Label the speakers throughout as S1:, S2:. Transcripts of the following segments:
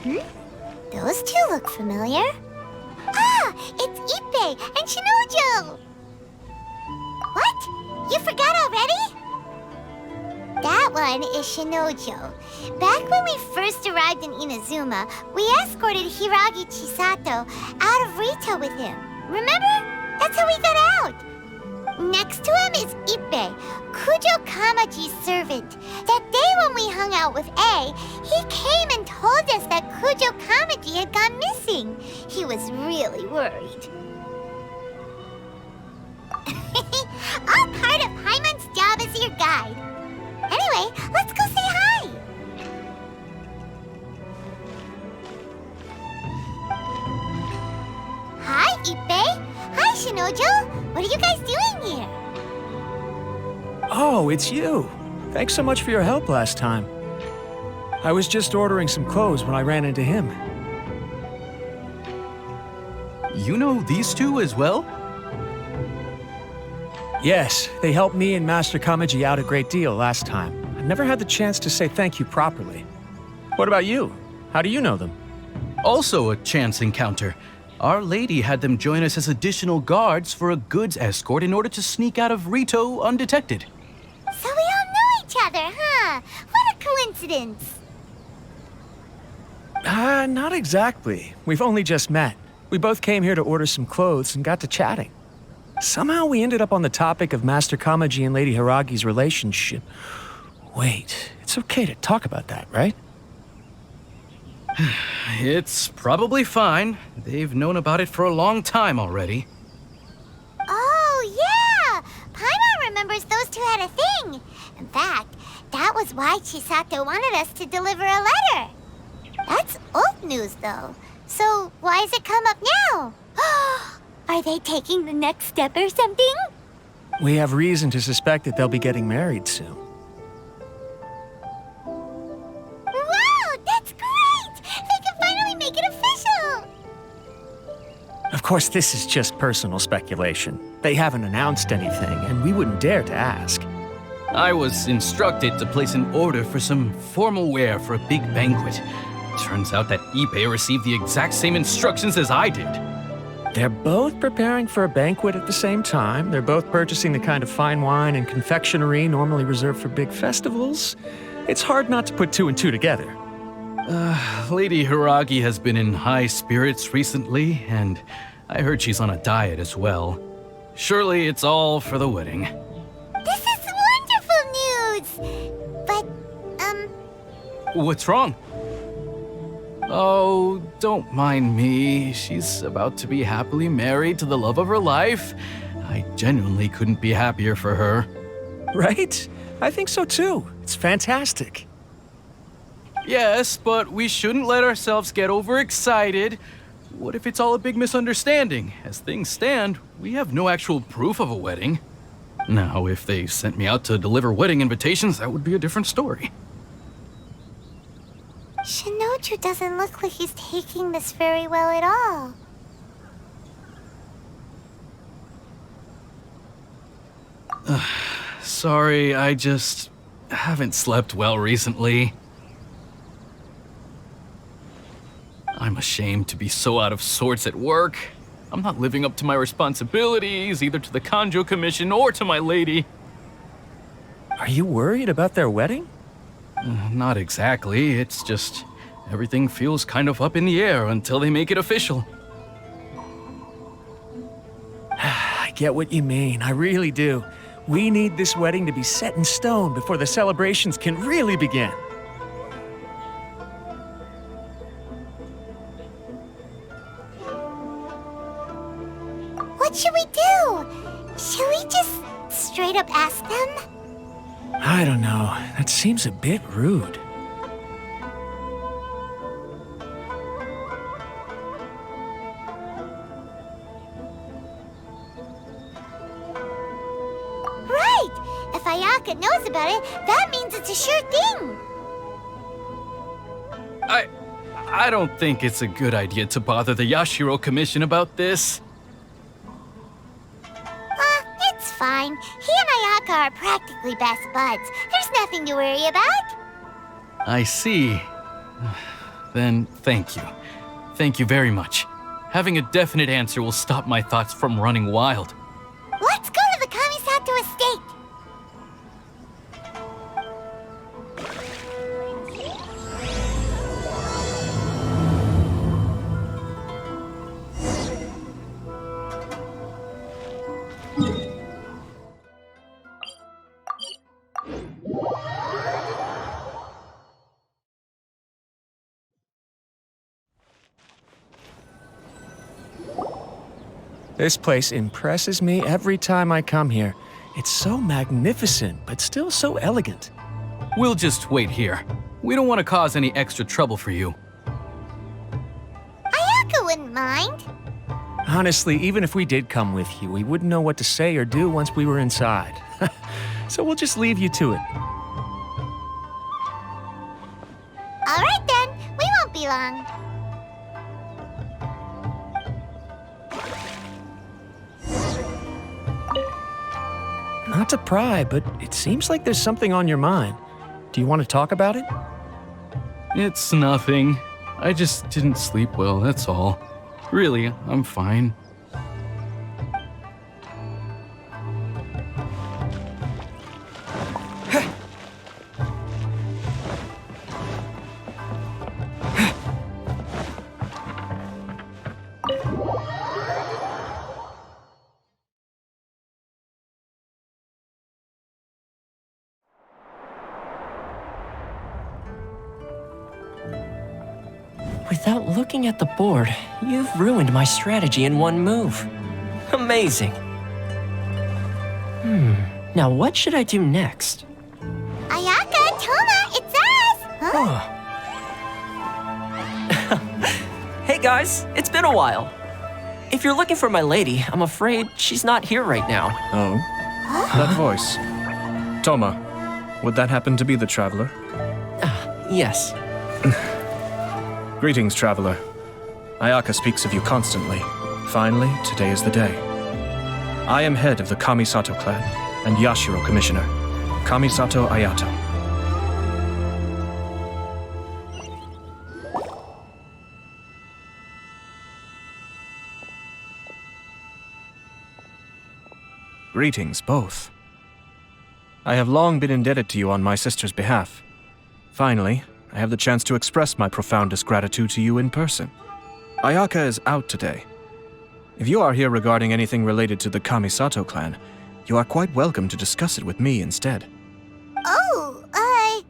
S1: Those two look familiar. Ah, it's Ippei and Shinojo! What? You forgot already? That one is Shinojo. Back when we first arrived in Inazuma, we escorted Hiragi Chisato out of Rito with him. Remember? That's how we got out. Next to him is Ippei, Kujo Kamaji's servant. That day when we hung out with A, he came and told us that Kujo Kamaji had gone missing. He was really worried. All part of Paimon's job as your guide. Anyway, let's go say hi. Hi, Ippei. Hi, Shinojo. What are you guys doing here?
S2: Oh, it's you. Thanks so much for your help last time. I was just ordering some clothes when I ran into him.
S3: You know these two as well?
S2: Yes, they helped me and Master Kamaji out a great deal last time. I've never had the chance to say thank you properly. What about you? How do you know them?
S3: Also a chance encounter. Our lady had them join us as additional guards for a goods escort in order to sneak out of Rito undetected.
S1: So we all know each other, huh? What a coincidence.
S2: Not exactly. We've only just met. We both came here to order some clothes and got to chatting. Somehow we ended up on the topic of Master Kamaji and Lady Hiragi's relationship. Wait, it's okay to talk about that, right?
S3: It's probably fine. They've known about it for a long time already.
S1: Oh, yeah! Paimon remembers those two had a thing. In fact, that was why Chisato wanted us to deliver a letter. That's old news, though. So why has it come up now? Are they taking the next step or something?
S2: We have reason to suspect that they'll be getting married soon.
S1: Wow, that's great! They can finally make it official!
S2: Of course, this is just personal speculation. They haven't announced anything, and we wouldn't dare to ask.
S3: I was instructed to place an order for some formal wear for a big banquet. Turns out that Ippei received the exact same instructions as I did.
S2: They're both preparing for a banquet at the same time. They're both purchasing the kind of fine wine and confectionery normally reserved for big festivals. It's hard not to put two and two together.
S3: Lady Hiragi has been in high spirits recently, and I heard she's on a diet as well. Surely it's all for the wedding.
S1: This is wonderful news! But,
S3: What's wrong? Oh, don't mind me. She's about to be happily married to the love of her life. I genuinely couldn't be happier for her.
S2: Right? I think so too. It's fantastic.
S3: Yes, but we shouldn't let ourselves get overexcited. What if it's all a big misunderstanding? As things stand, we have no actual proof of a wedding. Now, if they sent me out to deliver wedding invitations, that would be a different story.
S1: Shinoju doesn't look like he's taking this very well at all.
S3: Sorry, I just haven't slept well recently. I'm ashamed to be so out of sorts at work. I'm not living up to my responsibilities, either to the Kanjo Commission or to my lady.
S2: Are you worried about their wedding?
S3: Not exactly, it's just everything feels kind of up in the air until they make it official.
S2: I get what you mean, I really do. We need this wedding to be set in stone before the celebrations can really begin.
S1: What should we do? Should we just straight up ask them?
S2: I don't know. That seems a bit rude.
S1: Right! If Ayaka knows about it, that means it's a sure thing!
S3: I don't think it's a good idea to bother the Yashiro Commission about this.
S1: It's fine. He and Ayaka are practically best buds. There's nothing to worry about.
S3: I see. Then thank you. Thank you very much. Having a definite answer will stop my thoughts from running wild.
S1: Let's go to the Kamisato estate!
S2: This place impresses me every time I come here. It's so magnificent, but still so elegant.
S3: We'll just wait here. We don't want to cause any extra trouble for you.
S1: Ayako wouldn't mind.
S2: Honestly, even if we did come with you, we wouldn't know what to say or do once we were inside. So we'll just leave you to it.
S1: Alright then, we won't be long.
S2: Not to pry, but it seems like there's something on your mind. Do you want to talk about it?
S3: It's nothing. I just didn't sleep well, that's all. Really, I'm fine.
S4: Without looking at the board, you've ruined my strategy in one move. Amazing. Now what should I do next?
S1: Ayaka, Toma, it's us! Huh?
S4: Hey guys, it's been a while. If you're looking for my lady, I'm afraid she's not here right now.
S5: Oh? That voice. Toma, would that happen to be the traveler?
S4: Yes.
S5: Greetings, traveler. Ayaka speaks of you constantly. Finally, today is the day. I am head of the Kamisato clan and Yashiro commissioner, Kamisato Ayato. Greetings, both. I have long been indebted to you on my sister's behalf. Finally, I have the chance to express my profoundest gratitude to you in person. Ayaka is out today. If you are here regarding anything related to the Kamisato clan, you are quite welcome to discuss it with me instead.
S1: Oh, hi!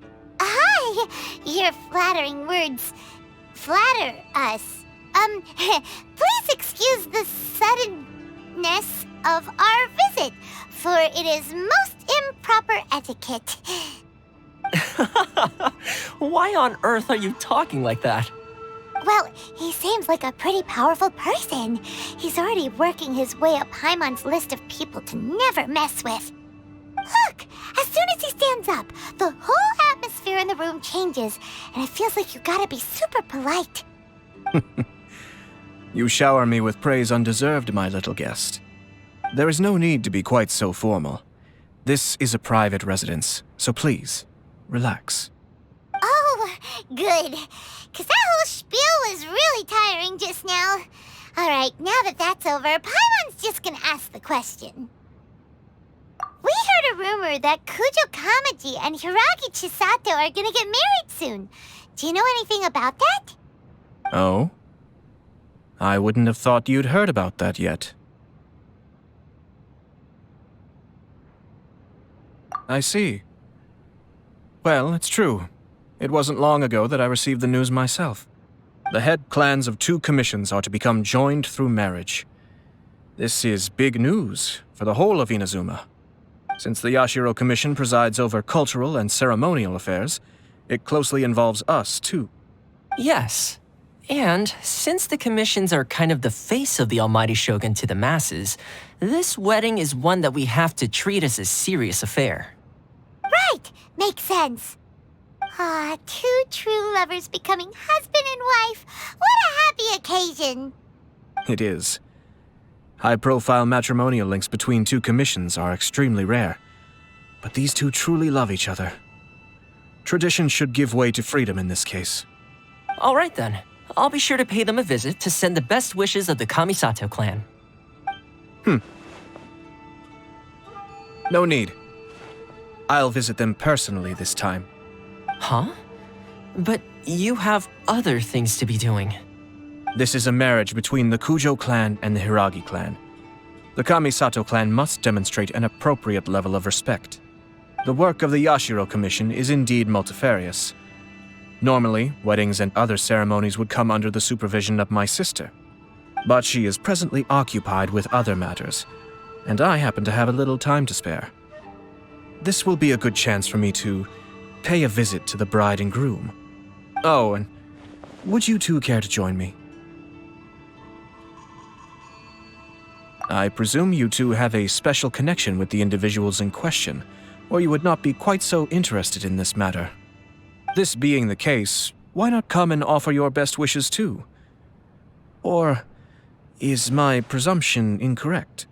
S1: Your flattering words flatter us. Please excuse the suddenness of our visit, for it is most improper etiquette.
S4: Why on earth are you talking like that?
S1: Well, he seems like a pretty powerful person. He's already working his way up Paimon's list of people to never mess with. Look! As soon as he stands up, the whole atmosphere in the room changes, and it feels like you gotta be super polite.
S5: You shower me with praise undeserved, my little guest. There is no need to be quite so formal. This is a private residence, so please, relax.
S1: Oh, good. 'Cause that whole spiel was really tiring just now. Alright, now that that's over, Paimon's just gonna ask the question. We heard a rumor that Kujo Kamaji and Hiragi Chisato are gonna get married soon. Do you know anything about that?
S5: Oh? I wouldn't have thought you'd heard about that yet. I see. Well, it's true. It wasn't long ago that I received the news myself. The head clans of 2 commissions are to become joined through marriage. This is big news for the whole of Inazuma. Since the Yashiro Commission presides over cultural and ceremonial affairs, it closely involves us, too.
S4: Yes. And since the commissions are kind of the face of the Almighty Shogun to the masses, this wedding is one that we have to treat as a serious affair.
S1: Right, makes sense. Ah, 2 true lovers becoming husband and wife. What a happy occasion.
S5: It is. High-profile matrimonial links between 2 commissions are extremely rare. But these 2 truly love each other. Tradition should give way to freedom in this case.
S4: All right then. I'll be sure to pay them a visit to send the best wishes of the Kamisato clan.
S5: No need. I'll visit them personally this time.
S4: Huh? But you have other things to be doing.
S5: This is a marriage between the Kujo clan and the Hiragi clan. The Kamisato clan must demonstrate an appropriate level of respect. The work of the Yashiro Commission is indeed multifarious. Normally, weddings and other ceremonies would come under the supervision of my sister. But she is presently occupied with other matters, and I happen to have a little time to spare. This will be a good chance for me to pay a visit to the bride and groom. Oh, and would you two care to join me? I presume you two have a special connection with the individuals in question, or you would not be quite so interested in this matter. This being the case, why not come and offer your best wishes too? Or is my presumption incorrect?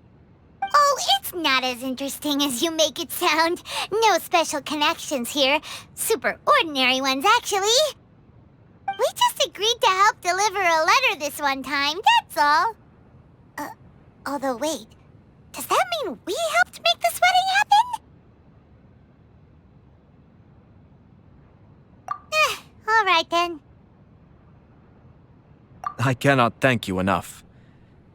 S1: Oh, it's not as interesting as you make it sound. No special connections here. Super ordinary ones, actually. We just agreed to help deliver a letter this one time, that's all. Although wait, does that mean we helped make this wedding happen? All right then.
S5: I cannot thank you enough.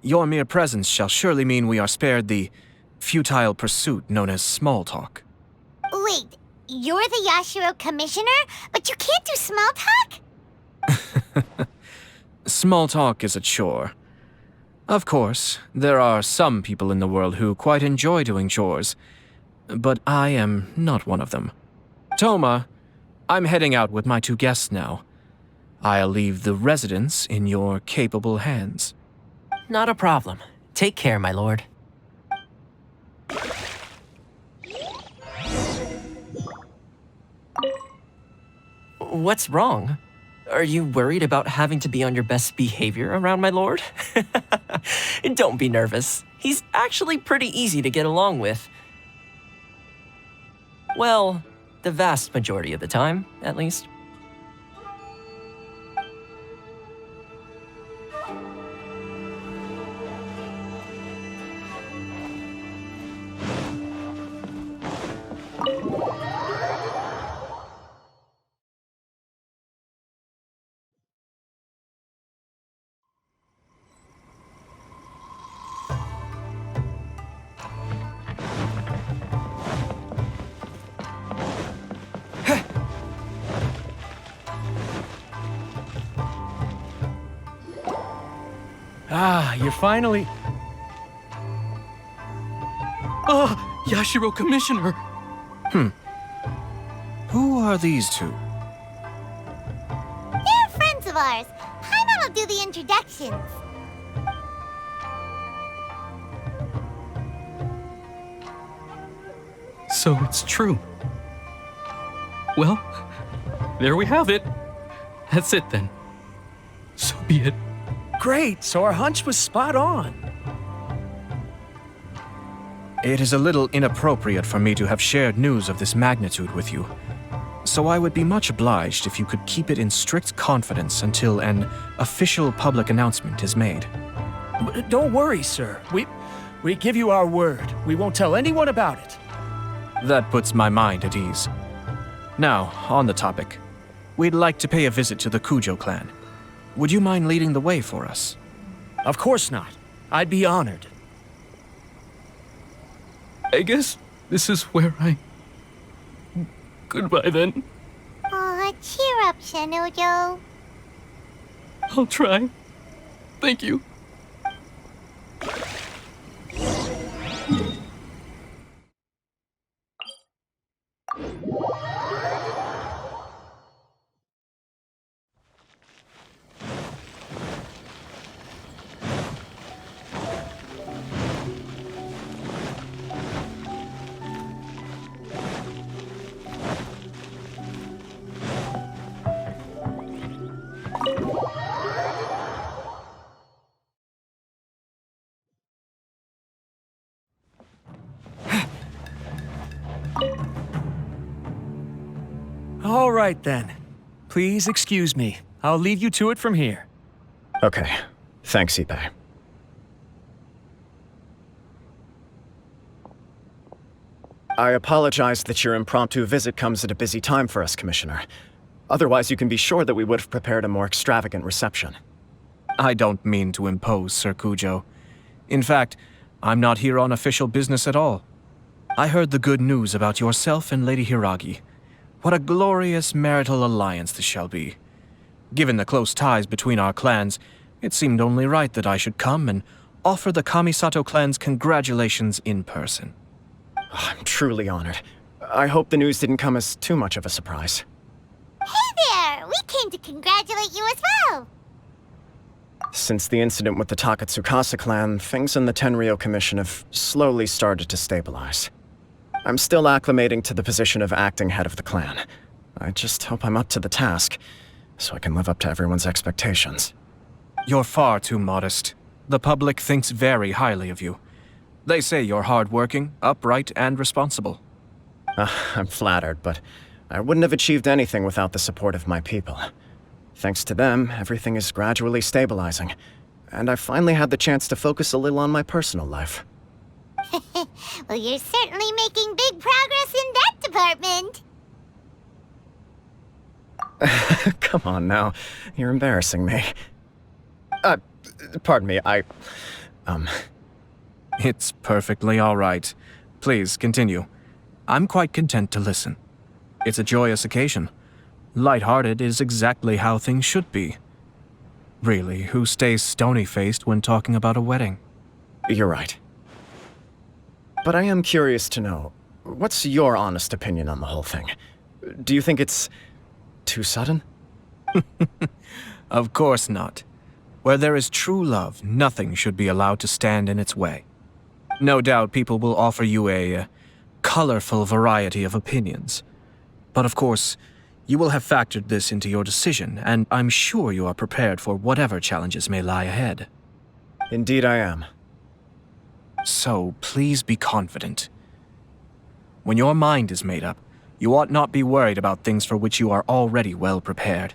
S5: Your mere presence shall surely mean we are spared the futile pursuit known as small talk.
S1: Wait, you're the Yashiro Commissioner, but you can't do small talk?
S5: Small talk is a chore. Of course, there are some people in the world who quite enjoy doing chores, but I am not one of them. Toma, I'm heading out with my two guests now. I'll leave the residence in your capable hands.
S4: Not a problem. Take care, my lord. What's wrong? Are you worried about having to be on your best behavior around my lord? Don't be nervous. He's actually pretty easy to get along with. Well, the vast majority of the time, at least.
S2: Ah, you're finally...
S3: Oh, Yashiro Commissioner!
S5: Who are these two?
S1: They're friends of ours. Paimon will do the introductions.
S3: So it's true. Well, there we have it. That's it then. So be it.
S2: Great, so our hunch was spot on.
S5: It is a little inappropriate for me to have shared news of this magnitude with you, so I would be much obliged if you could keep it in strict confidence until an official public announcement is made.
S2: Don't worry, sir. We give you our word. We won't tell anyone about it.
S5: That puts my mind at ease. Now, on the topic. We'd like to pay a visit to the Kujo clan. Would you mind leading the way for us?
S2: Of course not. I'd be honored.
S3: I guess this is where I... Goodbye then.
S1: Aw, cheer up, Shanojo.
S3: I'll try. Thank you.
S2: All right, then. Please excuse me. I'll leave you to it from here.
S6: Okay. Thanks, Ippei. I apologize that your impromptu visit comes at a busy time for us, Commissioner. Otherwise, you can be sure that we would have prepared a more extravagant reception.
S5: I don't mean to impose, Sir Kujo. In fact, I'm not here on official business at all. I heard the good news about yourself and Lady Hiragi. What a glorious marital alliance this shall be. Given the close ties between our clans, it seemed only right that I should come and offer the Kamisato clan's congratulations in person.
S6: I'm truly honored. I hope the news didn't come as too much of a surprise.
S1: Hey there! We came to congratulate you as well!
S6: Since the incident with the Takatsukasa clan, things in the Tenryou Commission have slowly started to stabilize. I'm still acclimating to the position of acting head of the clan. I just hope I'm up to the task, so I can live up to everyone's expectations.
S5: You're far too modest. The public thinks very highly of you. They say you're hardworking, upright, and responsible.
S6: I'm flattered, but I wouldn't have achieved anything without the support of my people. Thanks to them, everything is gradually stabilizing, and I finally had the chance to focus a little on my personal life.
S1: Well, you're certainly making big progress in that department.
S6: Come on now, you're embarrassing me. Pardon me,
S5: It's perfectly all right. Please, continue. I'm quite content to listen. It's a joyous occasion. Light-hearted is exactly how things should be. Really, who stays stony-faced when talking about a wedding?
S6: You're right. But I am curious to know, what's your honest opinion on the whole thing? Do you think it's too sudden?
S5: Of course not. Where there is true love, nothing should be allowed to stand in its way. No doubt people will offer you a colorful variety of opinions. But of course, you will have factored this into your decision, and I'm sure you are prepared for whatever challenges may lie ahead.
S6: Indeed I am.
S5: So please be confident. When your mind is made up, you ought not be worried about things for which you are already well prepared.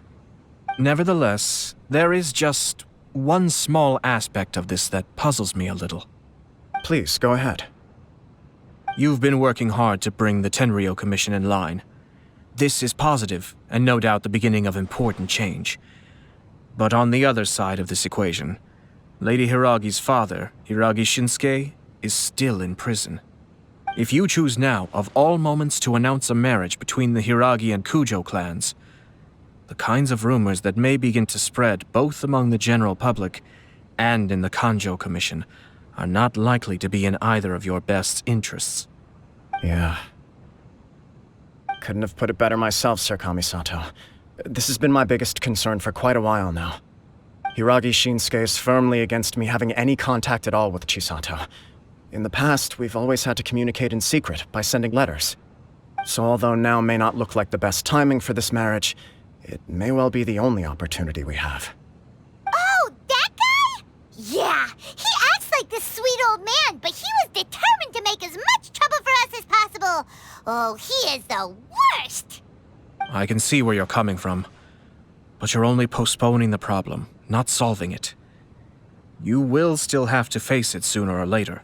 S5: Nevertheless, there is just one small aspect of this that puzzles me a little.
S6: Please, go ahead.
S5: You've been working hard to bring the Tenryou Commission in line. This is positive, and no doubt the beginning of important change. But on the other side of this equation, Lady Hiragi's father, Hiragi Shinsuke, is still in prison. If you choose now, of all moments, to announce a marriage between the Hiragi and Kujo clans, the kinds of rumors that may begin to spread both among the general public and in the Kanjo Commission are not likely to be in either of your best interests.
S6: Yeah. Couldn't have put it better myself, Sir Kamisato. This has been my biggest concern for quite a while now. Hiragi Shinsuke is firmly against me having any contact at all with Chisato. In the past, we've always had to communicate in secret by sending letters. So although now may not look like the best timing for this marriage, it may well be the only opportunity we have.
S1: Oh, that guy? Yeah, he acts like this sweet old man, but he was determined to make as much trouble for us as possible. Oh, he is the worst!
S5: I can see where you're coming from, but you're only postponing the problem, not solving it. You will still have to face it sooner or later.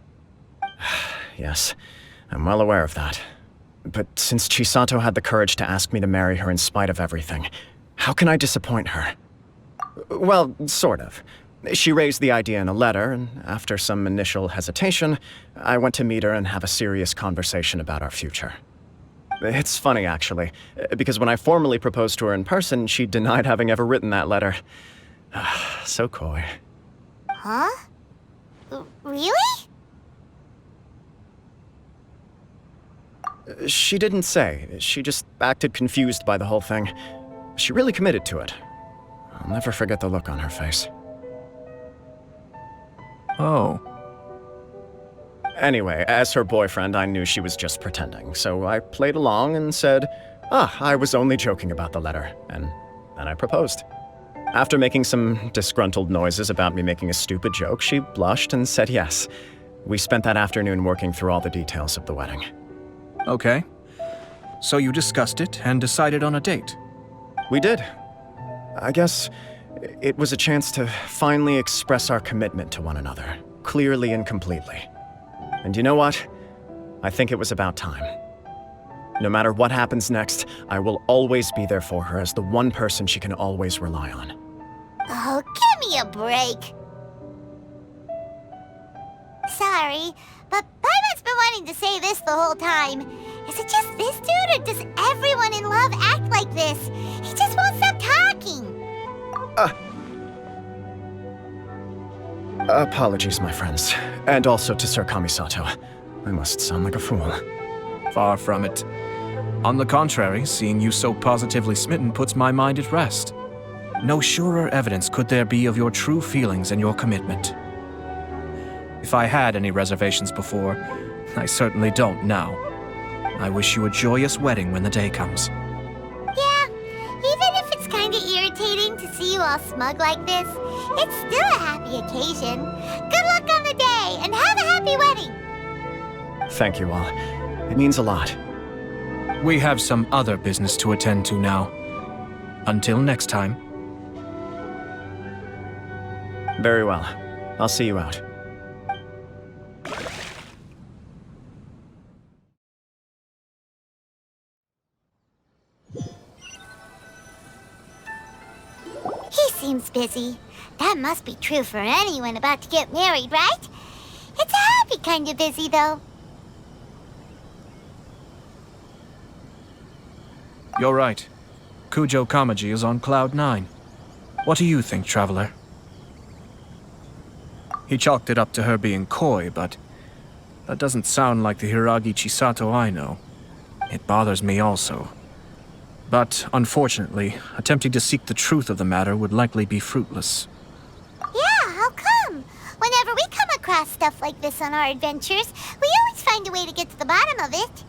S6: Yes, I'm well aware of that. But since Chisato had the courage to ask me to marry her in spite of everything, how can I disappoint her? Well, sort of. She raised the idea in a letter, and after some initial hesitation, I went to meet her and have a serious conversation about our future. It's funny, actually, because when I formally proposed to her in person, she denied having ever written that letter. So coy.
S1: Huh? Really?
S6: She didn't say. She just acted confused by the whole thing. She really committed to it. I'll never forget the look on her face.
S5: Oh.
S6: Anyway, as her boyfriend, I knew she was just pretending, so I played along and said, I was only joking about the letter, and then I proposed. After making some disgruntled noises about me making a stupid joke, she blushed and said yes. We spent that afternoon working through all the details of the wedding.
S5: Okay. So you discussed it and decided on a date?
S6: We did. I guess it was a chance to finally express our commitment to one another, clearly and completely. And you know what? I think it was about time. No matter what happens next, I will always be there for her as the one person she can always rely on.
S1: Oh, give me a break. Sorry, but Paimon's been wanting to say this the whole time. Is it just this dude, or does everyone in love act like this? He just won't stop talking.
S6: Apologies, my friends. And also to Sir Kamisato. I must sound like a fool.
S5: Far from it. On the contrary, seeing you so positively smitten puts my mind at rest. No surer evidence could there be of your true feelings and your commitment. If I had any reservations before, I certainly don't now. I wish you a joyous wedding when the day comes.
S1: Yeah, even if it's kinda irritating to see you all smug like this, it's still a happy occasion. Good luck on the day, and have a happy wedding!
S6: Thank you all. It means a lot.
S5: We have some other business to attend to now. Until next time.
S6: Very well. I'll see you out.
S1: He seems busy. That must be true for anyone about to get married, right? It's a happy kind of busy, though.
S5: You're right. Kujo Kamaji is on Cloud 9. What do you think, Traveler? He chalked it up to her being coy, but that doesn't sound like the Hiragi Chisato I know. It bothers me also. But, unfortunately, attempting to seek the truth of the matter would likely be fruitless.
S1: Yeah, how come? Whenever we come across stuff like this on our adventures, we always find a way to get to the bottom of it.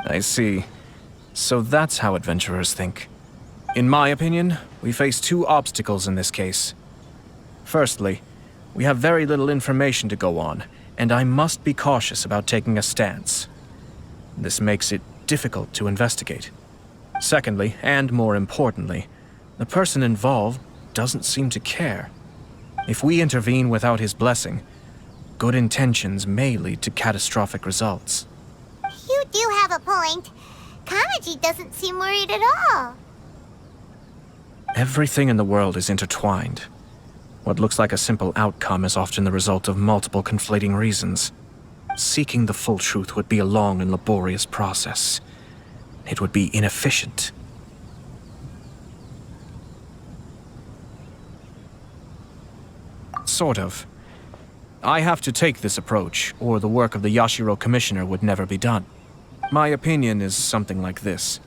S5: I see. So that's how adventurers think. In my opinion, we face two obstacles in this case. Firstly, we have very little information to go on, and I must be cautious about taking a stance. This makes it difficult to investigate. Secondly, and more importantly, the person involved doesn't seem to care. If we intervene without his blessing, good intentions may lead to catastrophic results.
S1: You do have a point. Kamaji doesn't seem worried at all.
S5: Everything in the world is intertwined. What looks like a simple outcome is often the result of multiple conflating reasons. Seeking the full truth would be a long and laborious process. It would be inefficient. Sort of. I have to take this approach, or the work of the Yashiro Commissioner would never be done. My opinion is something like this.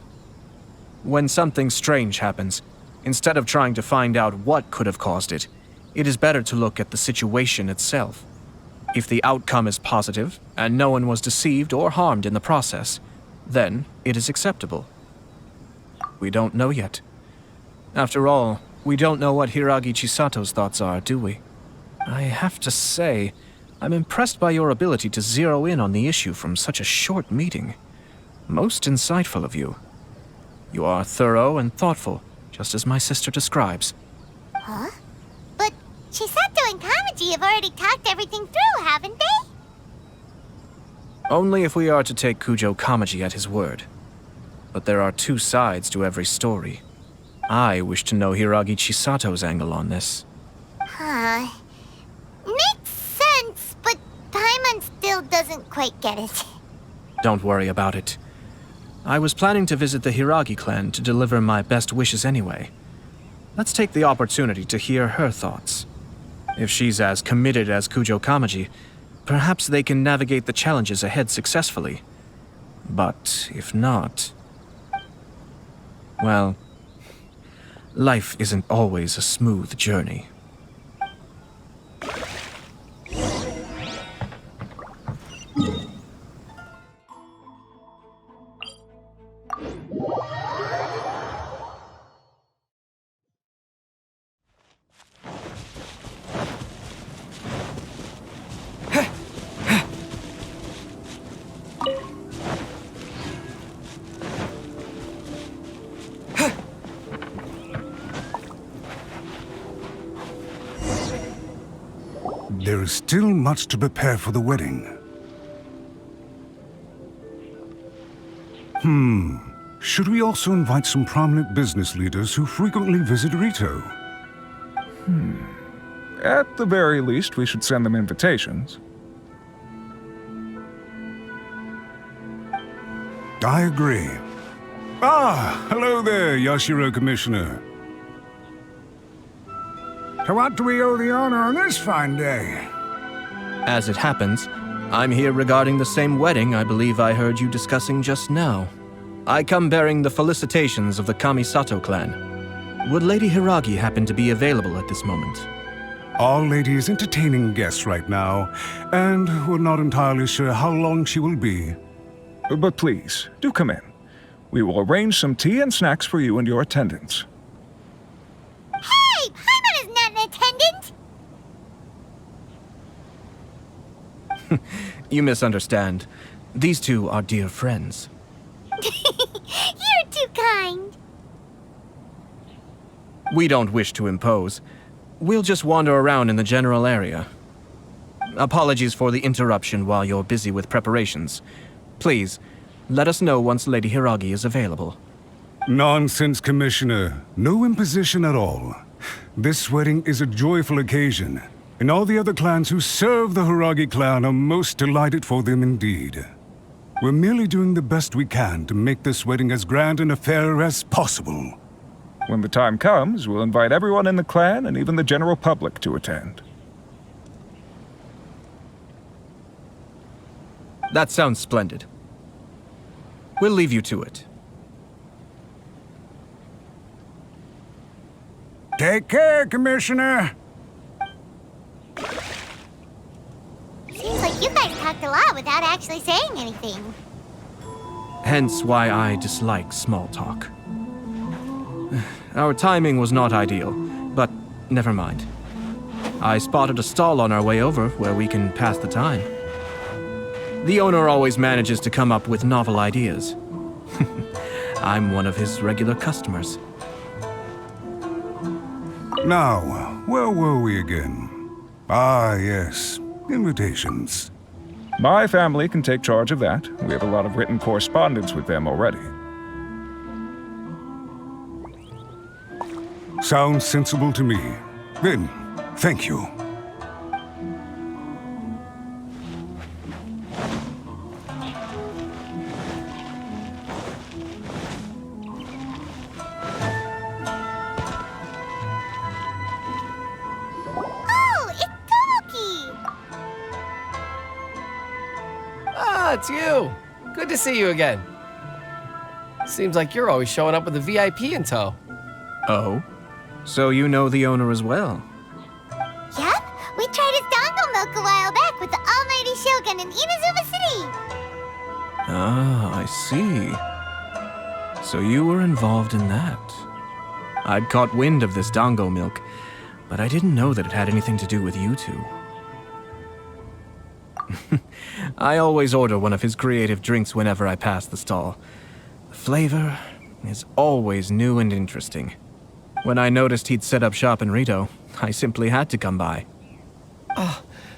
S5: When something strange happens, instead of trying to find out what could have caused it, it is better to look at the situation itself. If the outcome is positive, and no one was deceived or harmed in the process, then it is acceptable. We don't know yet. After all, we don't know what Hiragi Chisato's thoughts are, do we? I have to say, I'm impressed by your ability to zero in on the issue from such a short meeting. Most insightful of you. You are thorough and thoughtful, just as my sister describes.
S1: Huh? But Chisato and Kamaji have already talked everything through, haven't they?
S5: Only if we are to take Kujo Kamaji at his word. But there are two sides to every story. I wish to know Hiragi Chisato's angle on this.
S1: Huh. Makes sense, but Paimon still doesn't quite get it.
S5: Don't worry about it. I was planning to visit the Hiragi clan to deliver my best wishes anyway. Let's take the opportunity to hear her thoughts. If she's as committed as Kujo Kamaji, perhaps they can navigate the challenges ahead successfully. But if not... well, life isn't always a smooth journey.
S7: There is still much to prepare for the wedding. Should we also invite some prominent business leaders who frequently visit Rito?
S8: At the very least, we should send them invitations.
S7: I agree. Ah, hello there, Yashiro Commissioner. To what do we owe the honor on this fine day?
S5: As it happens, I'm here regarding the same wedding I believe I heard you discussing just now. I come bearing the felicitations of the Kamisato clan. Would Lady Hiragi happen to be available at this moment?
S7: Our lady is entertaining guests right now, and we're not entirely sure how long she will be.
S8: But please, do come in. We will arrange some tea and snacks for you and your attendants.
S1: Hey, Paimon is not an attendant!
S5: You misunderstand. These two are dear friends.
S1: You're too kind.
S5: We don't wish to impose. We'll just wander around in the general area. Apologies for the interruption while you're busy with preparations. Please, let us know once Lady Hiragi is available.
S7: Nonsense, Commissioner. No imposition at all. This wedding is a joyful occasion, and all the other clans who serve the Hiragi clan are most delighted for them indeed. We're merely doing the best we can to make this wedding as grand an affair as possible.
S8: When the time comes, we'll invite everyone in the clan and even the general public to attend.
S5: That sounds splendid. We'll leave you to it.
S7: Take care, Commissioner.
S1: Seems like you guys talked a lot without actually saying anything.
S5: Hence why I dislike small talk. Our timing was not ideal, but never mind. I spotted a stall on our way over where we can pass the time. The owner always manages to come up with novel ideas. I'm one of his regular customers.
S7: Now, where were we again? Ah, yes. Invitations.
S8: My family can take charge of that. We have a lot of written correspondence with them already.
S7: Sounds sensible to me. Then, thank you.
S1: Oh, it's Tomoki!
S9: Ah, it's you. Good to see you again. Seems like you're always showing up with a VIP in tow.
S5: Oh? So you know the owner as well?
S1: Yep, we tried his dongle milk a while back with the almighty Shogun in Inazuma City.
S5: Ah, I see. So you were involved in that. I'd caught wind of this dango milk, but I didn't know that it had anything to do with you two. I always order one of his creative drinks whenever I pass the stall. The flavor is always new and interesting. When I noticed he'd set up shop in Rito, I simply had to come by.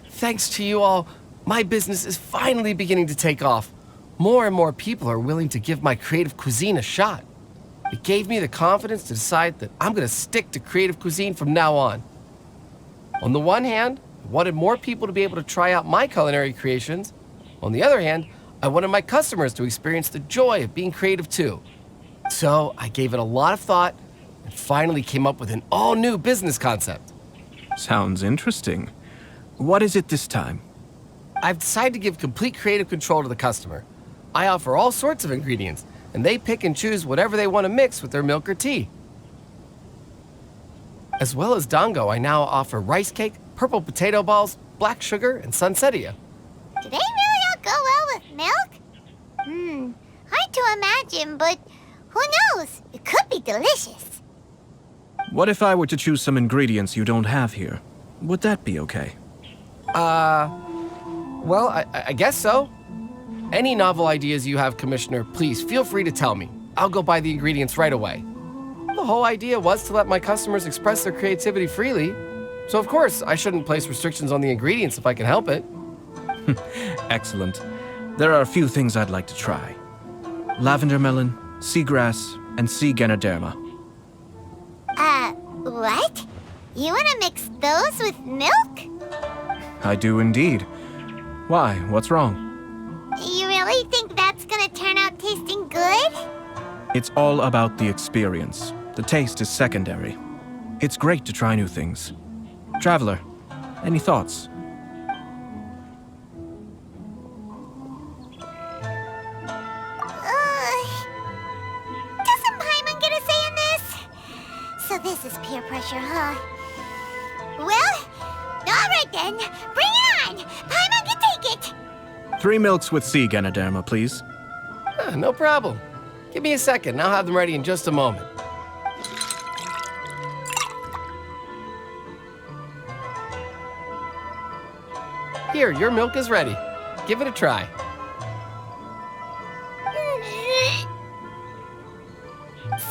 S9: Thanks to you all, my business is finally beginning to take off. More and more people are willing to give my creative cuisine a shot. It gave me the confidence to decide that I'm going to stick to creative cuisine from now on. On the one hand, I wanted more people to be able to try out my culinary creations. On the other hand, I wanted my customers to experience the joy of being creative too. So I gave it a lot of thought and finally came up with an all-new business concept.
S5: Sounds interesting. What is it this time?
S9: I've decided to give complete creative control to the customer. I offer all sorts of ingredients, and they pick and choose whatever they want to mix with their milk or tea. As well as dango, I now offer rice cake, purple potato balls, black sugar, and sunsettia.
S1: Do they really all go well with milk? Hard to imagine, but who knows? It could be delicious.
S5: What if I were to choose some ingredients you don't have here? Would that be okay?
S9: Well, I guess so. Any novel ideas you have, Commissioner, please feel free to tell me. I'll go buy the ingredients right away. The whole idea was to let my customers express their creativity freely. So of course, I shouldn't place restrictions on the ingredients if I can help it.
S5: Excellent. There are a few things I'd like to try. Lavender melon, seagrass, and sea Ganoderma.
S1: What? You wanna mix those with milk?
S5: I do indeed. Why? What's wrong?
S1: You really think that's gonna turn out tasting good?
S5: It's all about the experience. The taste is secondary. It's great to try new things. Traveler, any thoughts?
S1: Doesn't Paimon get a say in this? So this is peer pressure, huh? Well, alright then. Bring it on! Paimon can take it!
S5: 3 milks with sea Ganoderma, please.
S9: No problem. Give me a second, I'll have them ready in just a moment. Here, your milk is ready. Give it a try.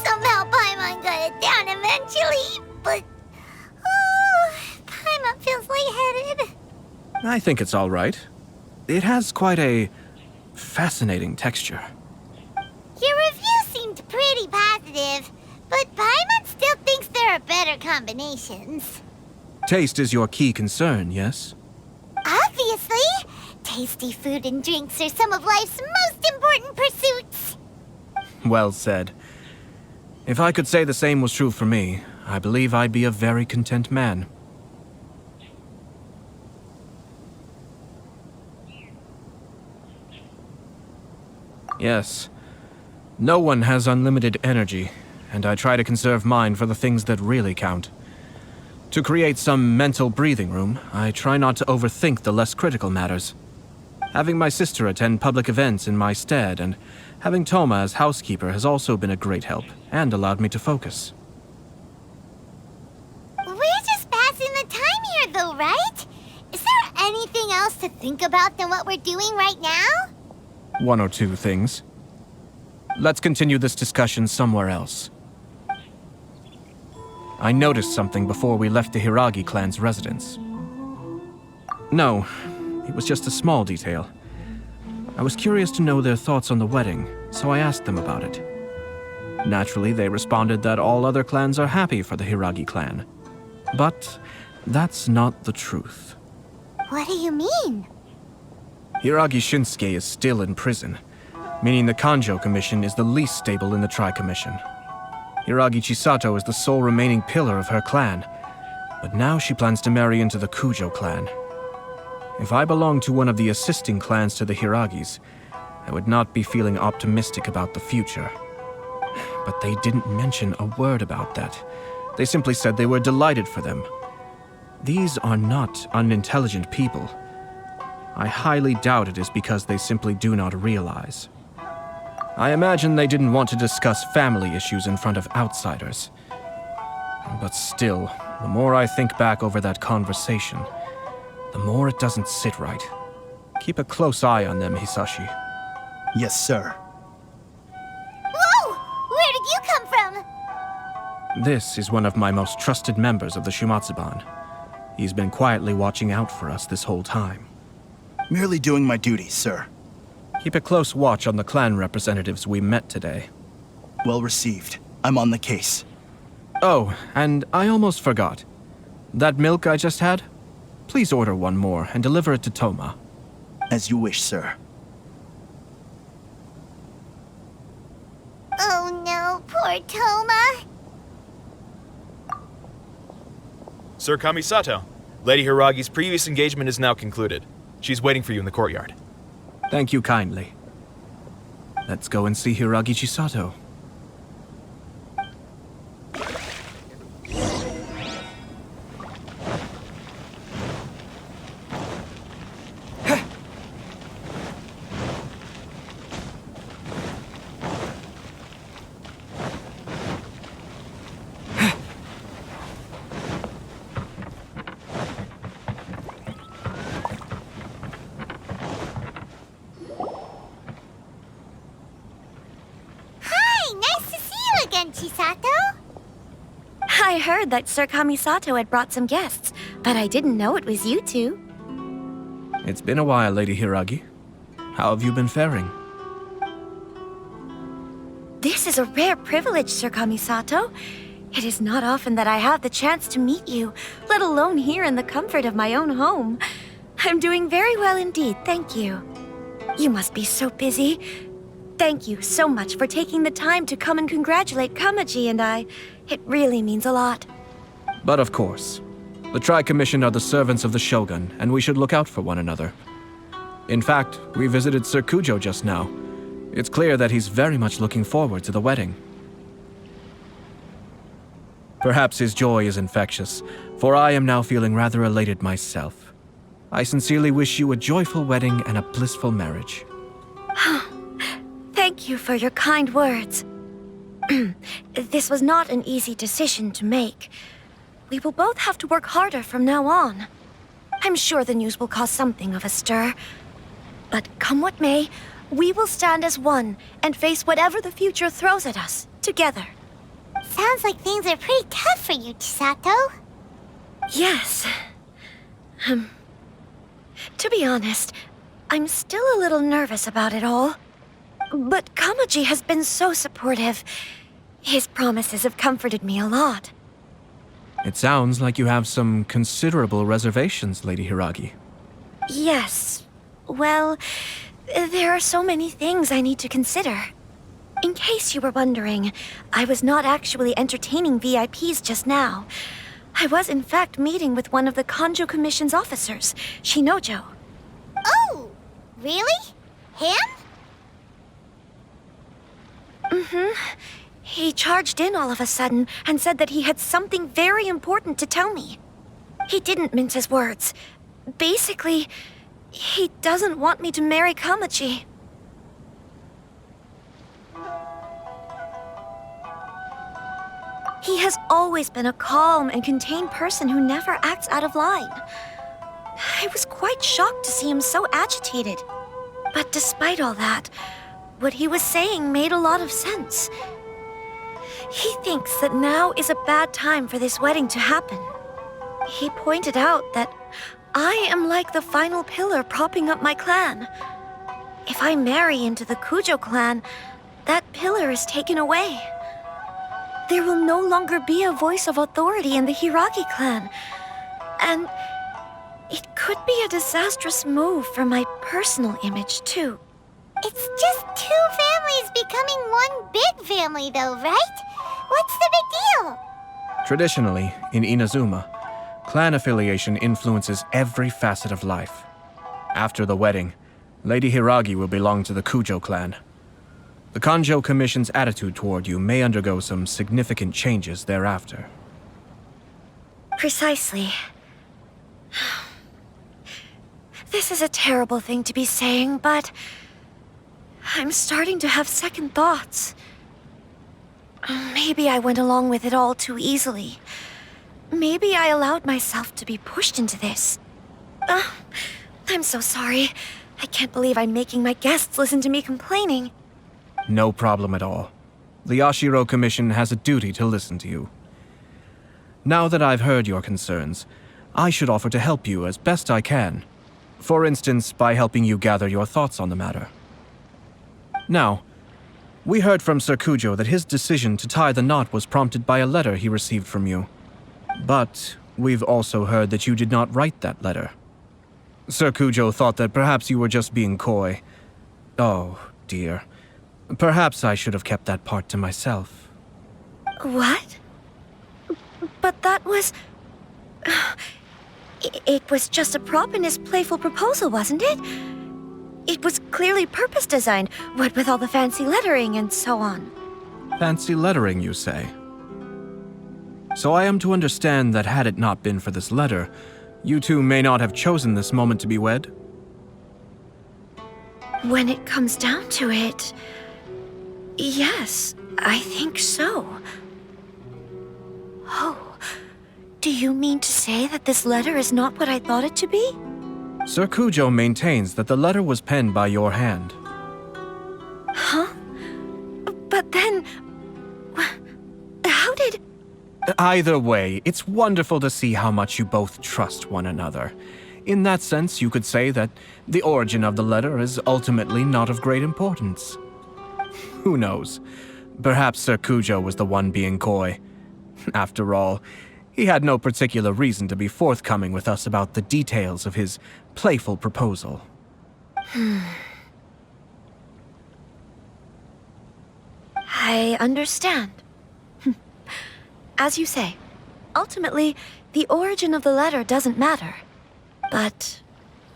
S1: Somehow Paimon got it down eventually, but... Paimon feels lightheaded.
S5: I think it's all right. It has quite a fascinating texture.
S1: Your review seemed pretty positive, but Paimon still thinks there are better combinations.
S5: Taste is your key concern, yes?
S1: Obviously! Tasty food and drinks are some of life's most important pursuits.
S5: Well said. If I could say the same was true for me, I believe I'd be a very content man. Yes. No one has unlimited energy, and I try to conserve mine for the things that really count. To create some mental breathing room, I try not to overthink the less critical matters. Having my sister attend public events in my stead and having Toma as housekeeper has also been a great help and allowed me to focus.
S1: We're just passing the time here though, right? Is there anything else to think about than what we're doing right now?
S5: 1 or 2 things. Let's continue this discussion somewhere else. I noticed something before we left the Hiragi clan's residence. No, it was just a small detail. I was curious to know their thoughts on the wedding, so I asked them about it. Naturally, they responded that all other clans are happy for the Hiragi clan. But that's not the truth.
S1: What do you mean?
S5: Hiragi Shinsuke is still in prison, meaning the Kanjo Commission is the least stable in the Tri-Commission. Hiragi Chisato is the sole remaining pillar of her clan, but now she plans to marry into the Kujo clan. If I belonged to one of the assisting clans to the Hiragis, I would not be feeling optimistic about the future. But they didn't mention a word about that. They simply said they were delighted for them. These are not unintelligent people. I highly doubt it is because they simply do not realize. I imagine they didn't want to discuss family issues in front of outsiders. But still, the more I think back over that conversation, the more it doesn't sit right. Keep a close eye on them, Hisashi.
S10: Yes, sir.
S1: Whoa! Where did you come from?
S5: This is one of my most trusted members of the Shimatsuban. He's been quietly watching out for us this whole time.
S10: Merely doing my duty, sir.
S5: Keep a close watch on the clan representatives we met today.
S10: Well received. I'm on the case.
S5: Oh, and I almost forgot. That milk I just had? Please order one more and deliver it to Toma.
S10: As you wish, sir.
S1: Oh no, poor Toma.
S11: Sir Kamisato, Lady Hiragi's previous engagement is now concluded. She's waiting for you in the courtyard.
S5: Thank you kindly. Let's go and see Hiragi Chisato.
S1: Chisato?
S12: I heard that Sir Kamisato had brought some guests. but I didn't know it was you two.
S5: It's been a while, Lady Hiragi. How have you been faring?
S12: This is a rare privilege, Sir Kamisato. It is not often that I have the chance to meet you, let alone here in the comfort of my own home. I'm doing very well indeed, thank you. You must be so busy. Thank you so much for taking the time to come and congratulate Kamaji and I. It really means a lot.
S5: But of course, the Tri-Commission are the servants of the Shogun, and we should look out for one another. In fact, we visited Sir Kujo just now. It's clear that he's very much looking forward to the wedding. Perhaps his joy is infectious, for I am now feeling rather elated myself. I sincerely wish you a joyful wedding and a blissful marriage.
S12: Thank you for your kind words. This was not an easy decision to make. We will both have to work harder from now on. I'm sure the news will cause something of a stir. But come what may, we will stand as one and face whatever the future throws at us, together.
S1: Sounds like things are pretty tough for you, Chisato.
S12: Yes. To be honest, I'm still a little nervous about it all. But Kamaji has been so supportive. His promises have comforted me a lot.
S5: It sounds like you have some considerable reservations, Lady Hiragi.
S12: Yes. Well, there are so many things I need to consider. In case you were wondering, I was not actually entertaining VIPs just now. I was in fact meeting with one of the Kanjo Commission's officers, Shinojo.
S1: Oh, really? Him?
S12: He charged in all of a sudden and said that he had something very important to tell me. He didn't mince his words. Basically, he doesn't want me to marry Kamaji. He has always been a calm and contained person who never acts out of line. I was quite shocked to see him so agitated. But despite all that, what he was saying made a lot of sense. He thinks that now is a bad time for this wedding to happen. He pointed out that I am like the final pillar propping up my clan. If I marry into the Kujo clan, that pillar is taken away. There will no longer be a voice of authority in the Hiragi clan. And it could be a disastrous move for my personal image, too.
S1: It's just two families becoming one big family, though, right? What's the big deal?
S5: Traditionally, in Inazuma, clan affiliation influences every facet of life. After the wedding, Lady Hiragi will belong to the Kujo clan. The Kanjo Commission's attitude toward you may undergo some significant changes thereafter.
S12: Precisely. This is a terrible thing to be saying, but I'm starting to have second thoughts. Maybe I went along with it all too easily. Maybe I allowed myself to be pushed into this. I'm so sorry. I can't believe I'm making my guests listen to me complaining.
S5: No problem at all. The Ashiro Commission has a duty to listen to you. Now that I've heard your concerns, I should offer to help you as best I can. For instance, by helping you gather your thoughts on the matter. Now, we heard from Sir Kujo that his decision to tie the knot was prompted by a letter he received from you. But we've also heard that you did not write that letter. Sir Kujo thought that perhaps you were just being coy. Oh, dear. Perhaps I should have kept that part to myself.
S12: What? But that was... It was just a prop in his playful proposal, wasn't it? It was clearly purpose-designed, what with all the fancy lettering and so on.
S5: Fancy lettering, you say? So I am to understand that had it not been for this letter, you two may not have chosen this moment to be wed?
S12: When it comes down to it... yes, I think so. Oh, do you mean to say that this letter is not what I thought it to be?
S5: Sir Kujo maintains that the letter was penned by your hand.
S12: Huh? But then... how did...
S5: Either way, it's wonderful to see how much you both trust one another. In that sense, you could say that the origin of the letter is ultimately not of great importance. Who knows? Perhaps Sir Kujo was the one being coy. After all, he had no particular reason to be forthcoming with us about the details of his playful proposal.
S12: I understand. As you say, ultimately, the origin of the letter doesn't matter. But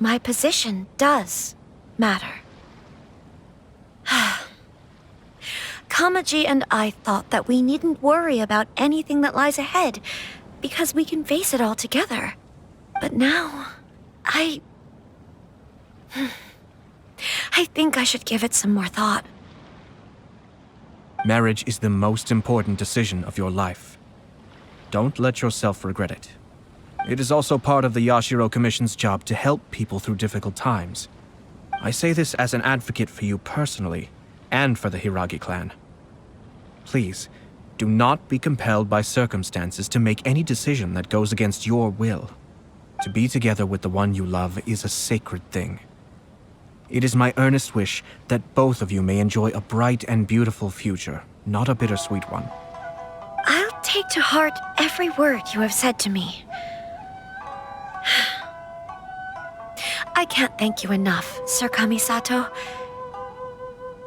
S12: my position does matter. Kamaji and I thought that we needn't worry about anything that lies ahead, because we can face it all together. But now, I think I should give it some more thought.
S5: Marriage is the most important decision of your life. Don't let yourself regret it. It is also part of the Yashiro Commission's job to help people through difficult times. I say this as an advocate for you personally, and for the Hiragi clan. Please, do not be compelled by circumstances to make any decision that goes against your will. To be together with the one you love is a sacred thing. It is my earnest wish that both of you may enjoy a bright and beautiful future, not a bittersweet one.
S12: I'll take to heart every word you have said to me. I can't thank you enough, Sir Kamisato.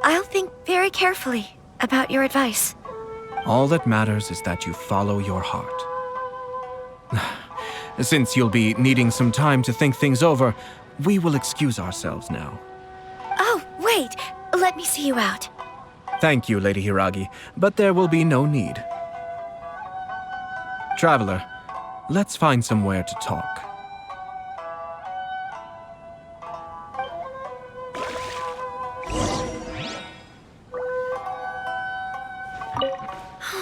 S12: I'll think very carefully about your advice.
S5: All that matters is that you follow your heart. Since you'll be needing some time to think things over, we will excuse ourselves now.
S12: Oh, wait! Let me see you out.
S5: Thank you, Lady Hiragi, but there will be no need. Traveler, let's find somewhere to talk.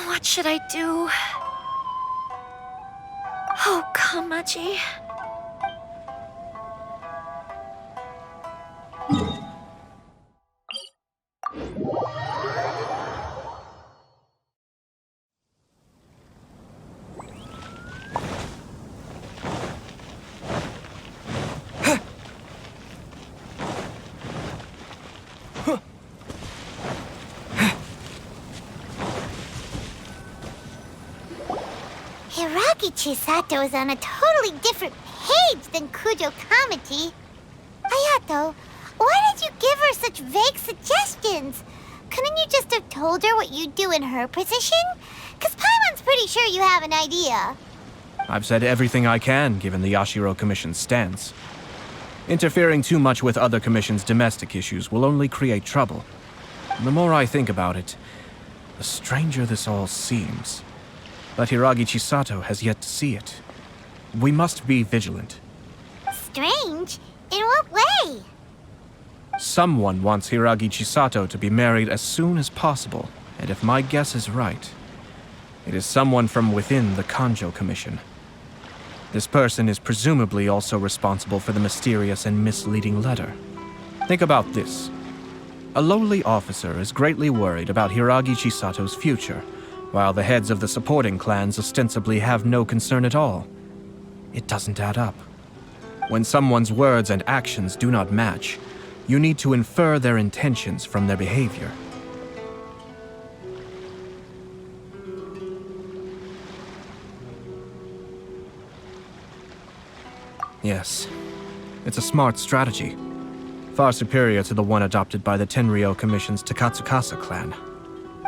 S12: What should I do? Oh, Kamaji.
S1: Hiragi Chisato is on a totally different page than Kujo Kamaji. Ayato, why did you give her such vague suggestions? Couldn't you just have told her what you'd do in her position? 'Cause Paimon's pretty sure you have an idea.
S5: I've said everything I can, given the Yashiro Commission's stance. Interfering too much with other commissions' domestic issues will only create trouble. The more I think about it, the stranger this all seems. But Hiragi Chisato has yet to see it. We must be vigilant.
S1: Strange? In what way?
S5: Someone wants Hiragi Chisato to be married as soon as possible, and if my guess is right, it is someone from within the Kanjo Commission. This person is presumably also responsible for the mysterious and misleading letter. Think about this. A lowly officer is greatly worried about Hiragi Chisato's future, while the heads of the supporting clans ostensibly have no concern at all. It doesn't add up. When someone's words and actions do not match, you need to infer their intentions from their behavior. Yes, it's a smart strategy. Far superior to the one adopted by the Tenryo Commission's Takatsukasa clan.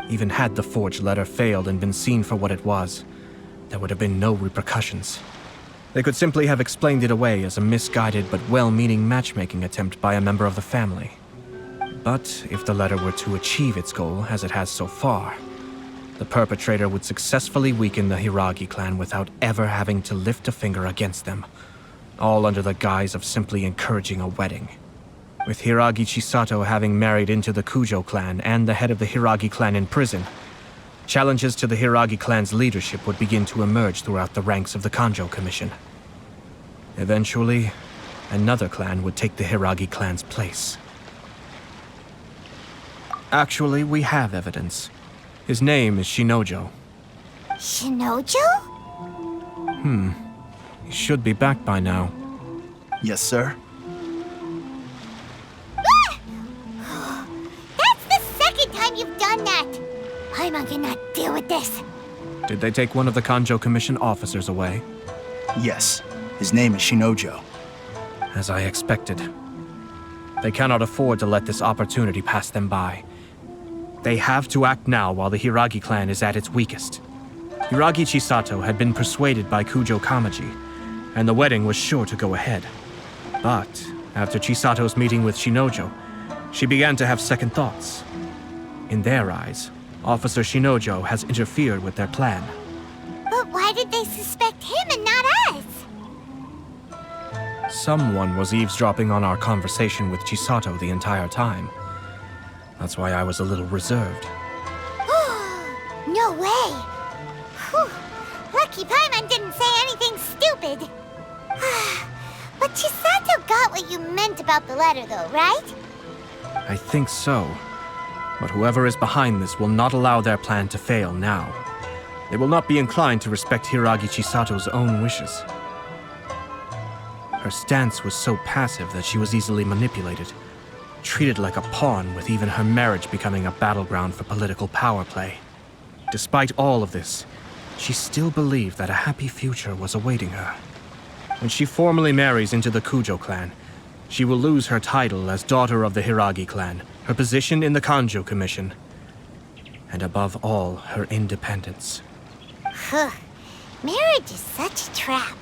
S5: Even had the forged letter failed and been seen for what it was, there would have been no repercussions. They could simply have explained it away as a misguided but well-meaning matchmaking attempt by a member of the family. But if the letter were to achieve its goal, as it has so far, the perpetrator would successfully weaken the Hiragi clan without ever having to lift a finger against them, all under the guise of simply encouraging a wedding. With Hiragi Chisato having married into the Kujo clan and the head of the Hiragi clan in prison, challenges to the Hiragi clan's leadership would begin to emerge throughout the ranks of the Kanjo Commission. Eventually, another clan would take the Hiragi clan's place. Actually, we have evidence. His name is Shinojo.
S1: Shinojo?
S5: He should be back by now.
S10: Yes, sir.
S1: That's the second time you've done that! Paimon cannot deal with this.
S5: Did they take one of the Kanjo Commission officers away?
S10: Yes. His name is Shinojo.
S5: As I expected. They cannot afford to let this opportunity pass them by. They have to act now while the Hiragi clan is at its weakest. Hiragi Chisato had been persuaded by Kujo Kamaji, and the wedding was sure to go ahead. But after Chisato's meeting with Shinojo, she began to have second thoughts. In their eyes, Officer Shinojo has interfered with their plan.
S1: But why did they suspect him and not us?
S5: Someone was eavesdropping on our conversation with Chisato the entire time. That's why I was a little reserved.
S1: No way! Whew. Lucky Paimon didn't say anything stupid. But Chisato got what you meant about the letter, though, right?
S5: I think so. But whoever is behind this will not allow their plan to fail now. They will not be inclined to respect Hiragi Chisato's own wishes. Her stance was so passive that she was easily manipulated, treated like a pawn, with even her marriage becoming a battleground for political power play. Despite all of this, she still believed that a happy future was awaiting her. When she formally marries into the Kujo clan, she will lose her title as daughter of the Hiragi clan, her position in the Kanjo Commission, and above all, her independence.
S1: Marriage is such a trap.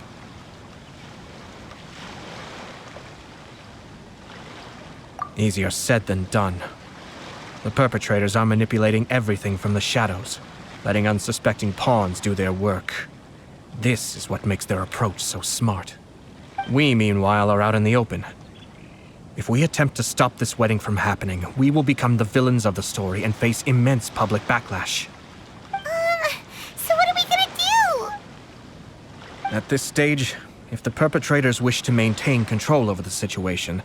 S5: Easier said than done. The perpetrators are manipulating everything from the shadows, letting unsuspecting pawns do their work. This is what makes their approach so smart. We, meanwhile, are out in the open. If we attempt to stop this wedding from happening, we will become the villains of the story and face immense public backlash.
S1: So what are we gonna do?
S5: At this stage, if the perpetrators wish to maintain control over the situation,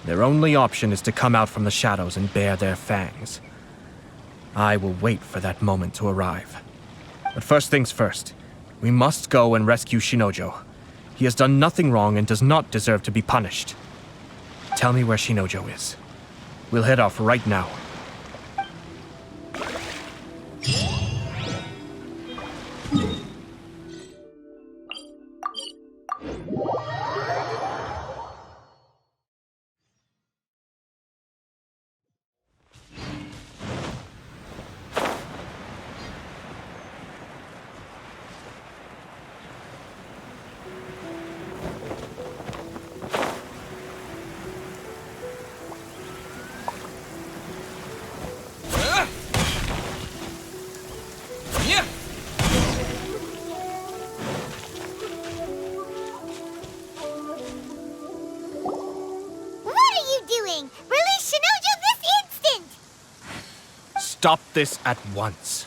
S5: their only option is to come out from the shadows and bare their fangs. I will wait for that moment to arrive. But first things first, we must go and rescue Shinojo. He has done nothing wrong and does not deserve to be punished. Tell me where Shinojo is. We'll head off right now. Stop this at once.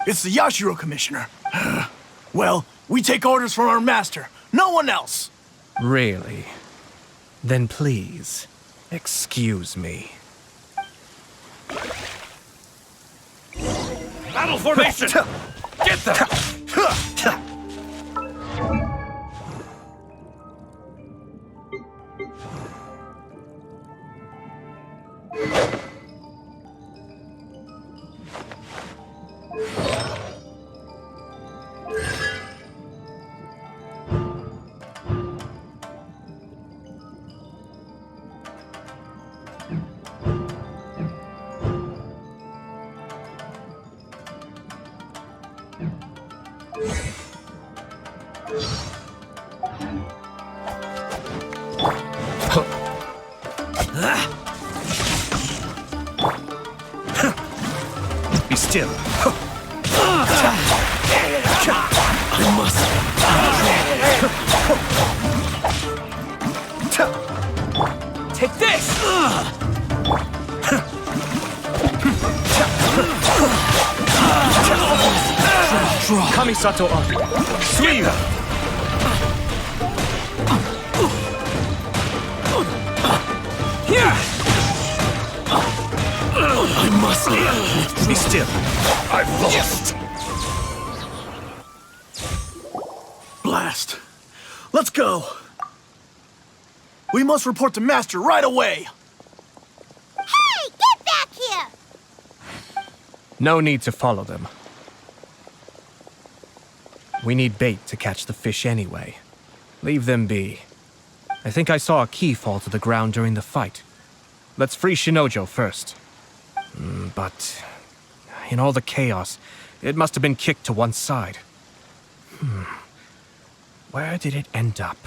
S10: It's the Yashiro Commissioner. Well, we take orders from our master. No one else.
S5: Really? Then please, excuse me.
S8: Battle formation! Get them!
S5: Be still.
S9: I must.
S5: Take this! Kamisato Ayato. Sweep!
S9: I must.
S5: Be still.
S8: I've lost.
S10: last. Let's go. We must report to Master right away.
S1: Hey, get back here!
S5: No need to follow them. We need bait to catch the fish anyway. Leave them be. I think I saw a key fall to the ground during the fight. Let's free Shinojo first. But in all the chaos, it must have been kicked to one side. Where did it end up?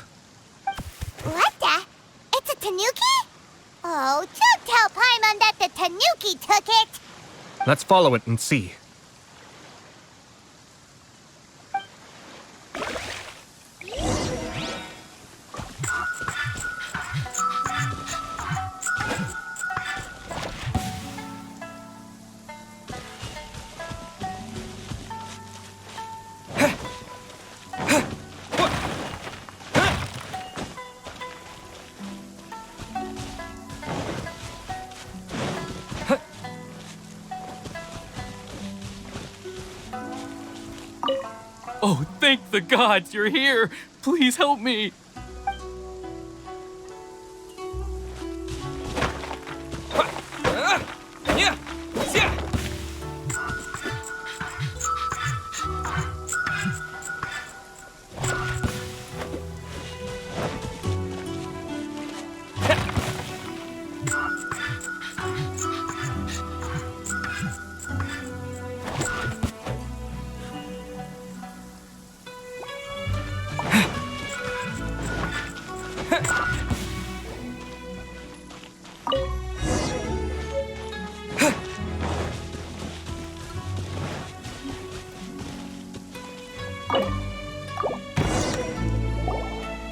S1: What the? It's a tanuki? Oh, don't tell Paimon that the tanuki took it!
S5: Let's follow it and see.
S3: Oh, thank the gods you're here! Please help me!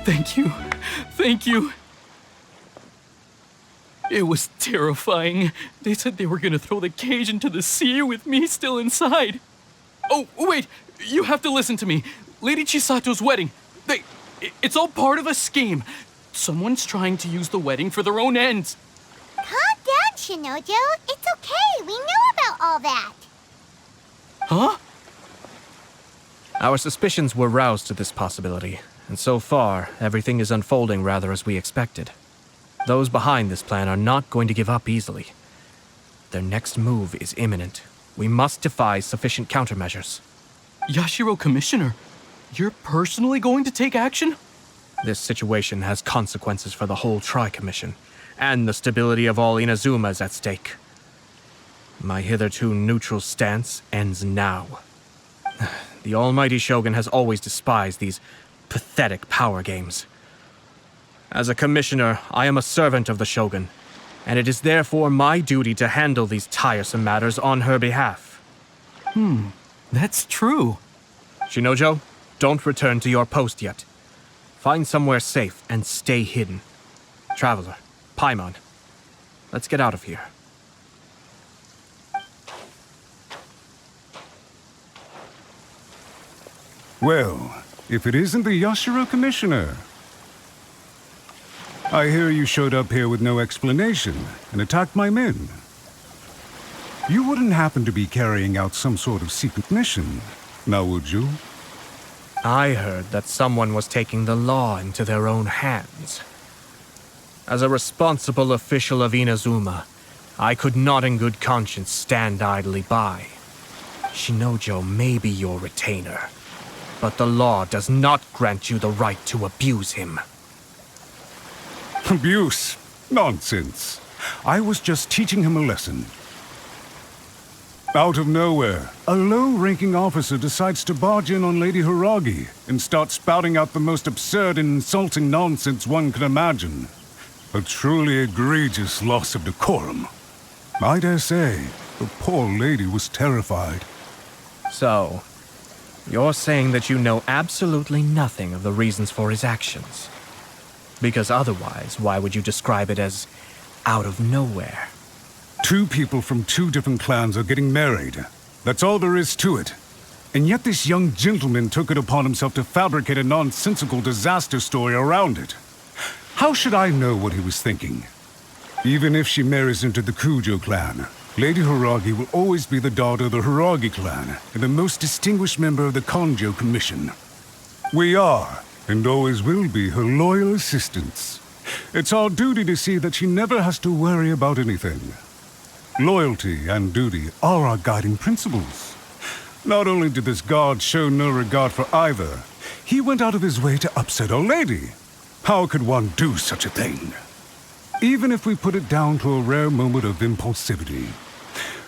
S3: Thank you. Thank you. It was terrifying. They said they were gonna throw the cage into the sea with me still inside. Oh, wait. You have to listen to me. Lady Chisato's wedding. It's all part of a scheme. Someone's trying to use the wedding for their own ends.
S1: Calm down, Shinojo. It's okay. We know about all that.
S3: Huh?
S5: Our suspicions were roused to this possibility, and so far, everything is unfolding rather as we expected. Those behind this plan are not going to give up easily. Their next move is imminent. We must devise sufficient countermeasures.
S3: Yashiro Commissioner, you're personally going to take action?
S5: This situation has consequences for the whole Tri-Commission, and the stability of all Inazuma is at stake. My hitherto neutral stance ends now. The almighty Shogun has always despised these pathetic power games. As a commissioner, I am a servant of the Shogun, and it is therefore my duty to handle these tiresome matters on her behalf.
S3: That's true.
S5: Shinojo, don't return to your post yet. Find somewhere safe and stay hidden. Traveler, Paimon, let's get out of here.
S7: Well, if it isn't the Yashiro Commissioner. I hear you showed up here with no explanation and attacked my men. You wouldn't happen to be carrying out some sort of secret mission, now would you?
S5: I heard that someone was taking the law into their own hands. As a responsible official of Inazuma, I could not in good conscience stand idly by. Shinojo may be your retainer, but the law does not grant you the right to abuse him.
S7: Abuse? Nonsense. I was just teaching him a lesson. Out of nowhere, a low-ranking officer decides to barge in on Lady Hiragi and start spouting out the most absurd and insulting nonsense one can imagine. A truly egregious loss of decorum. I dare say, the poor lady was terrified.
S5: So, you're saying that you know absolutely nothing of the reasons for his actions? Because otherwise, why would you describe it as out of nowhere?
S7: Two people from two different clans are getting married. That's all there is to it. And yet this young gentleman took it upon himself to fabricate a nonsensical disaster story around it. How should I know what he was thinking? Even if she marries into the Kujo clan, Lady Hiragi will always be the daughter of the Hiragi clan and the most distinguished member of the Konjo Commission. We are, and always will be, her loyal assistants. It's our duty to see that she never has to worry about anything. Loyalty and duty are our guiding principles. Not only did this guard show no regard for either, he went out of his way to upset our lady. How could one do such a thing? Even if we put it down to a rare moment of impulsivity.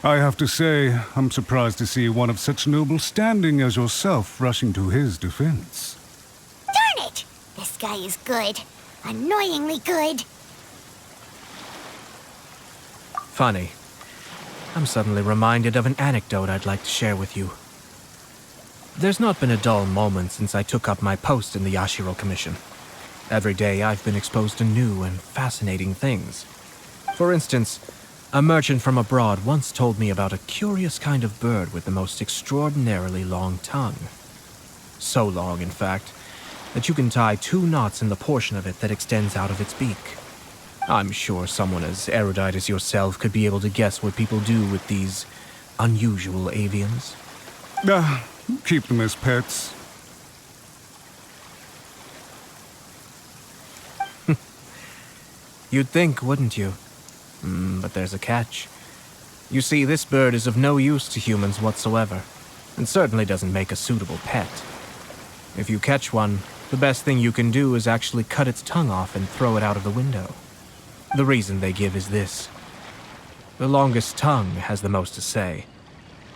S7: I have to say, I'm surprised to see one of such noble standing as yourself rushing to his defense.
S1: Darn it! This guy is good. Annoyingly good.
S5: Funny. I'm suddenly reminded of an anecdote I'd like to share with you. There's not been a dull moment since I took up my post in the Yashiro Commission. Every day I've been exposed to new and fascinating things. For instance, a merchant from abroad once told me about a curious kind of bird with the most extraordinarily long tongue. So long, in fact, that you can tie 2 knots in the portion of it that extends out of its beak. I'm sure someone as erudite as yourself could be able to guess what people do with these unusual avians.
S7: Keep them as pets.
S5: You'd think, wouldn't you? But there's a catch. You see, this bird is of no use to humans whatsoever, and certainly doesn't make a suitable pet. If you catch one, the best thing you can do is actually cut its tongue off and throw it out of the window. The reason they give is this. The longest tongue has the most to say,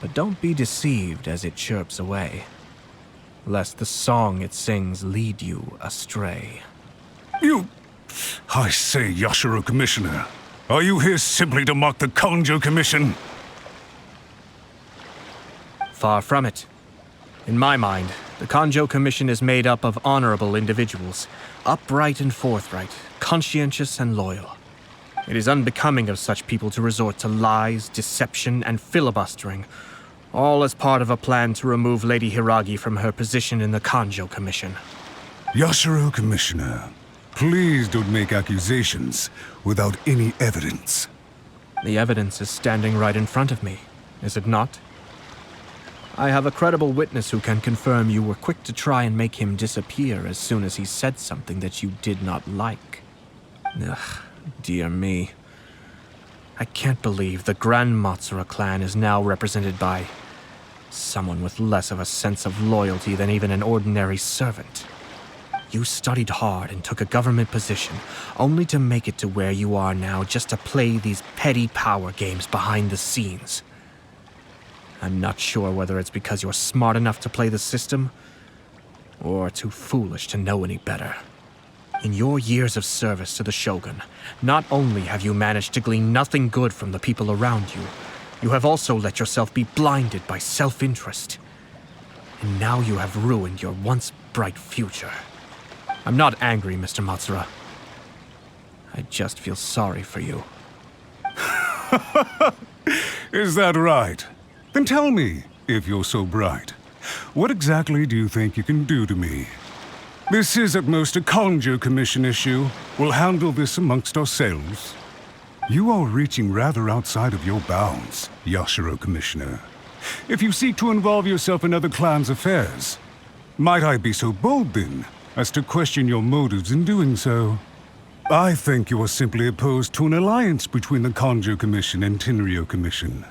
S5: but don't be deceived as it chirps away, lest the song it sings lead you astray.
S7: I say, Yashiro Commissioner, are you here simply to mock the Kanjo Commission?
S5: Far from it. In my mind, the Kanjo Commission is made up of honorable individuals, upright and forthright, conscientious and loyal. It is unbecoming of such people to resort to lies, deception, and filibustering, all as part of a plan to remove Lady Hiragi from her position in the Kanjo Commission.
S7: Yashiro Commissioner, please don't make accusations without any evidence.
S5: The evidence is standing right in front of me, is it not? I have a credible witness who can confirm you were quick to try and make him disappear as soon as he said something that you did not like. Ugh, dear me. I can't believe the Grand Matsura clan is now represented by someone with less of a sense of loyalty than even an ordinary servant. You studied hard and took a government position, only to make it to where you are now just to play these petty power games behind the scenes. I'm not sure whether it's because you're smart enough to play the system, or too foolish to know any better. In your years of service to the Shogun, not only have you managed to glean nothing good from the people around you, you have also let yourself be blinded by self-interest. And now you have ruined your once bright future. I'm not angry, Mr. Matsura. I just feel sorry for you.
S7: Is that right? Then tell me, if you're so bright, what exactly do you think you can do to me? This is at most a Kanjo Commission issue. We'll handle this amongst ourselves. You are reaching rather outside of your bounds, Yashiro Commissioner. If you seek to involve yourself in other clans' affairs, might I be so bold then, as to question your motives in doing so? I think you are simply opposed to an alliance between the Kanjo Commission and Tenryo Commission,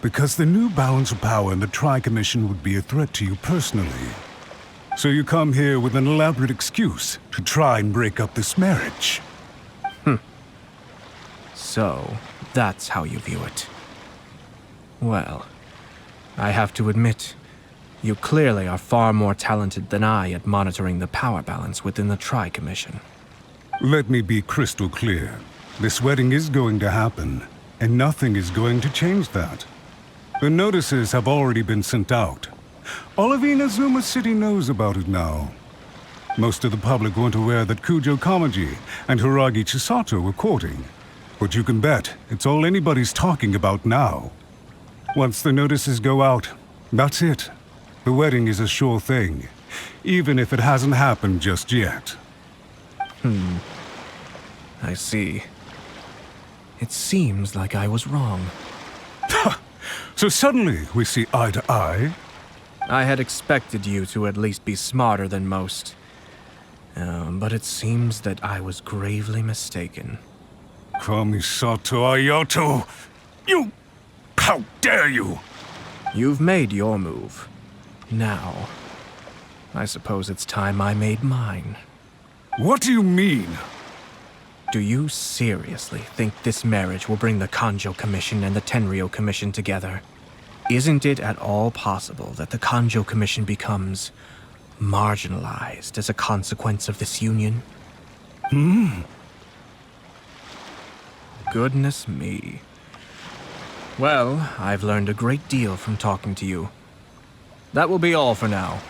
S7: because the new balance of power in the Tri-Commission would be a threat to you personally. So you come here with an elaborate excuse to try and break up this marriage.
S5: So, that's how you view it. Well, I have to admit, you clearly are far more talented than I at monitoring the power balance within the Tri-Commission.
S7: Let me be crystal clear. This wedding is going to happen, and nothing is going to change that. The notices have already been sent out. All of Inazuma City knows about it now. Most of the public weren't aware that Kujo Kamaji and Hiragi Chisato were courting. But you can bet it's all anybody's talking about now. Once the notices go out, that's it. The wedding is a sure thing, even if it hasn't happened just yet.
S5: I see. It seems like I was wrong.
S7: So suddenly we see eye to eye?
S5: I had expected you to at least be smarter than most. But it seems that I was gravely mistaken.
S7: Kamisato Ayato! You... How dare you!
S5: You've made your move. Now, I suppose it's time I made mine.
S7: What do you mean?
S5: Do you seriously think this marriage will bring the Kanjo Commission and the Tenryou Commission together? Isn't it at all possible that the Kanjo Commission becomes marginalized as a consequence of this union? Goodness me. Well, I've learned a great deal from talking to you. That will be all for now.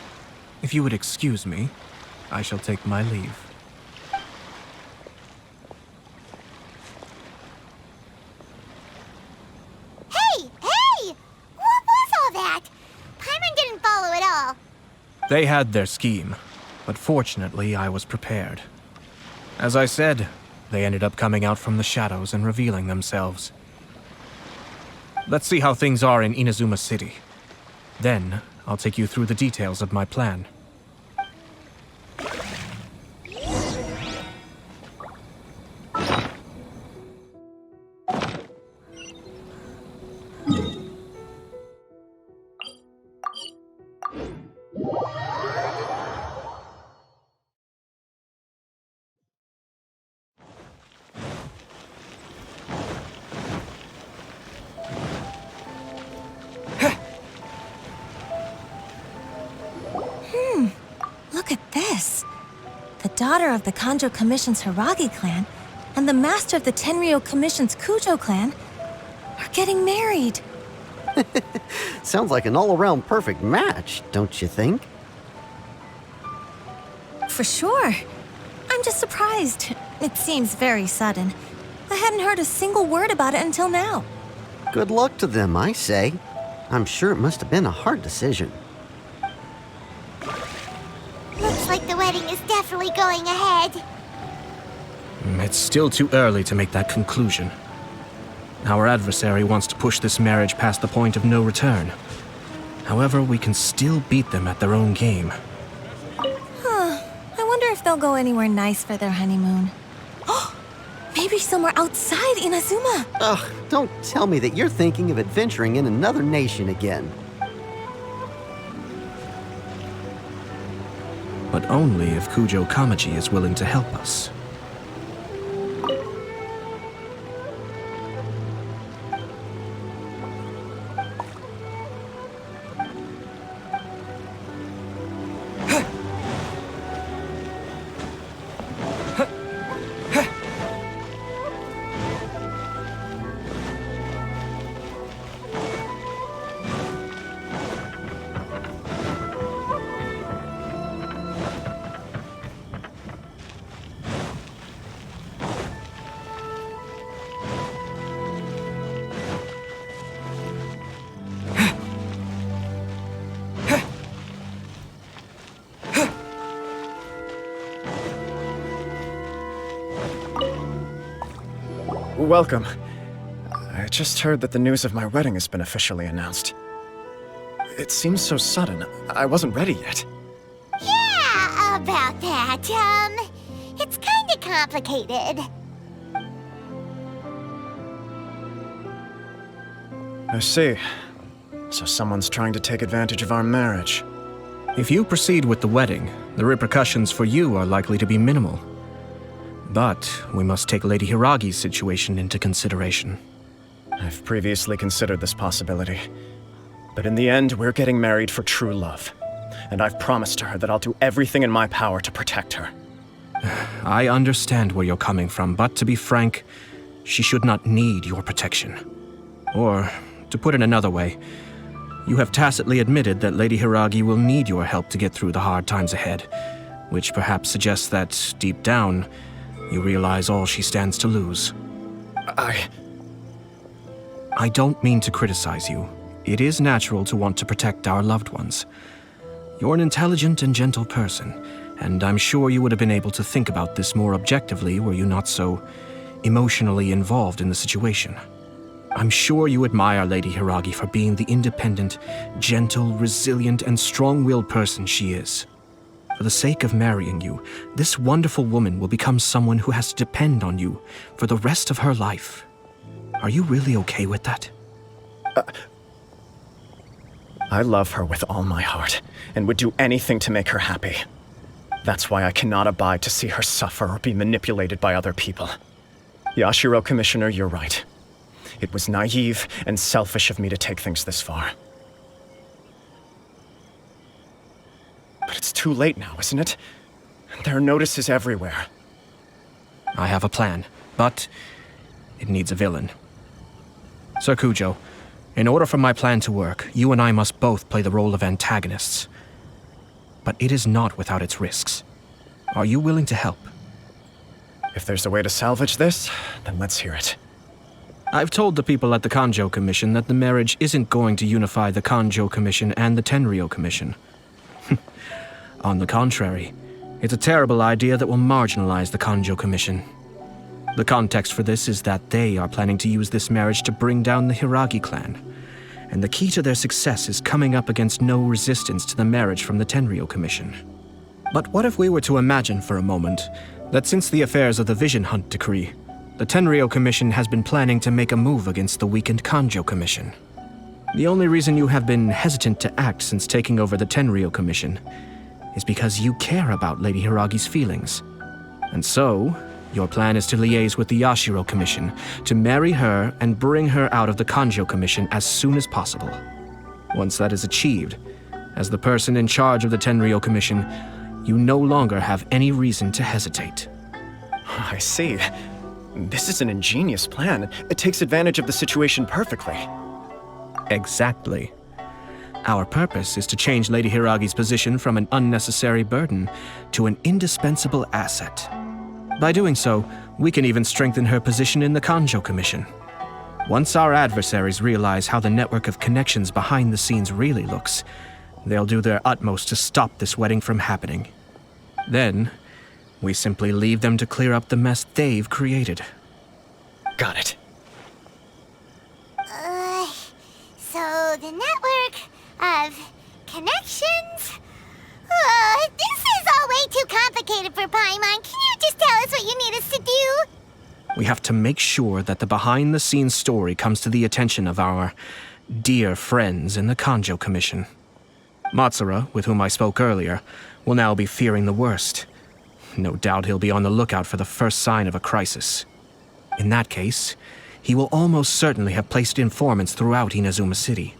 S5: If you would excuse me, I shall take my leave.
S1: Hey! Hey! What was all that? Paimon didn't follow at all.
S5: They had their scheme, but fortunately I was prepared. As I said, they ended up coming out from the shadows and revealing themselves. Let's see how things are in Inazuma City. Then, I'll take you through the details of my plan.
S12: Look at this. The daughter of the Kanjo Commission's Hiragi clan and the master of the Tenryou Commission's Kujo clan are getting married.
S13: Sounds like an all-around perfect match, don't you think?
S12: For sure. I'm just surprised. It seems very sudden. I hadn't heard a single word about it until now.
S13: Good luck to them, I say. I'm sure it must have been a hard decision.
S1: Looks like the wedding is definitely going ahead.
S5: It's still too early to make that conclusion. Our adversary wants to push this marriage past the point of no return. However, we can still beat them at their own game.
S12: I wonder if they'll go anywhere nice for their honeymoon. Maybe somewhere outside Inazuma.
S13: Ugh, don't tell me that you're thinking of adventuring in another nation again.
S5: But only if Kujo Kamaji is willing to help us.
S6: Welcome. I just heard that the news of my wedding has been officially announced. It seems so sudden. I wasn't ready yet.
S1: Yeah, about that. It's kinda complicated.
S6: I see. So someone's trying to take advantage of our marriage.
S5: If you proceed with the wedding, the repercussions for you are likely to be minimal. But we must take Lady Hiragi's situation into consideration.
S6: I've previously considered this possibility. But in the end, we're getting married for true love. And I've promised her that I'll do everything in my power to protect her.
S5: I understand where you're coming from, but to be frank, she should not need your protection. Or, to put it another way, you have tacitly admitted that Lady Hiragi will need your help to get through the hard times ahead, which perhaps suggests that, deep down, you realize all she stands to lose. I don't mean to criticize you. It is natural to want to protect our loved ones. You're an intelligent and gentle person, and I'm sure you would have been able to think about this more objectively were you not so emotionally involved in the situation. I'm sure you admire Lady Hiragi for being the independent, gentle, resilient, and strong-willed person she is. For the sake of marrying you, this wonderful woman will become someone who has to depend on you for the rest of her life. Are you really okay with that?
S6: I love her with all my heart, and would do anything to make her happy. That's why I cannot abide to see her suffer or be manipulated by other people. Yashiro, Commissioner, you're right. It was naive and selfish of me to take things this far. But it's too late now, isn't it? There are notices everywhere.
S5: I have a plan, but it needs a villain. Sir Kujo, in order for my plan to work, you and I must both play the role of antagonists. But it is not without its risks. Are you willing to help?
S6: If there's a way to salvage this, then let's hear it.
S5: I've told the people at the Kanjo Commission that the marriage isn't going to unify the Kanjo Commission and the Tenryou Commission. On the contrary, it's a terrible idea that will marginalize the Kanjo Commission. The context for this is that they are planning to use this marriage to bring down the Hiragi clan, and the key to their success is coming up against no resistance to the marriage from the Tenryou Commission. But what if we were to imagine for a moment that since the affairs of the Vision Hunt Decree, the Tenryou Commission has been planning to make a move against the weakened Kanjo Commission? The only reason you have been hesitant to act since taking over the Tenryou Commission is because you care about Lady Hiragi's feelings. And so, your plan is to liaise with the Yashiro Commission to marry her and bring her out of the Kanjo Commission as soon as possible. Once that is achieved, as the person in charge of the Tenryou Commission, you no longer have any reason to hesitate.
S6: I see. This is an ingenious plan. It takes advantage of the situation perfectly.
S5: Exactly. Our purpose is to change Lady Hiragi's position from an unnecessary burden to an indispensable asset. By doing so, we can even strengthen her position in the Kanjo Commission. Once our adversaries realize how the network of connections behind the scenes really looks, they'll do their utmost to stop this wedding from happening. Then, we simply leave them to clear up the mess they've created.
S6: Got it.
S1: So the network of connections? This is all way too complicated for Paimon. Can you just tell us what you need us to do?
S5: We have to make sure that the behind-the-scenes story comes to the attention of our dear friends in the Kanjo Commission. Matsura, with whom I spoke earlier, will now be fearing the worst. No doubt he'll be on the lookout for the first sign of a crisis. In that case, he will almost certainly have placed informants throughout Inazuma City.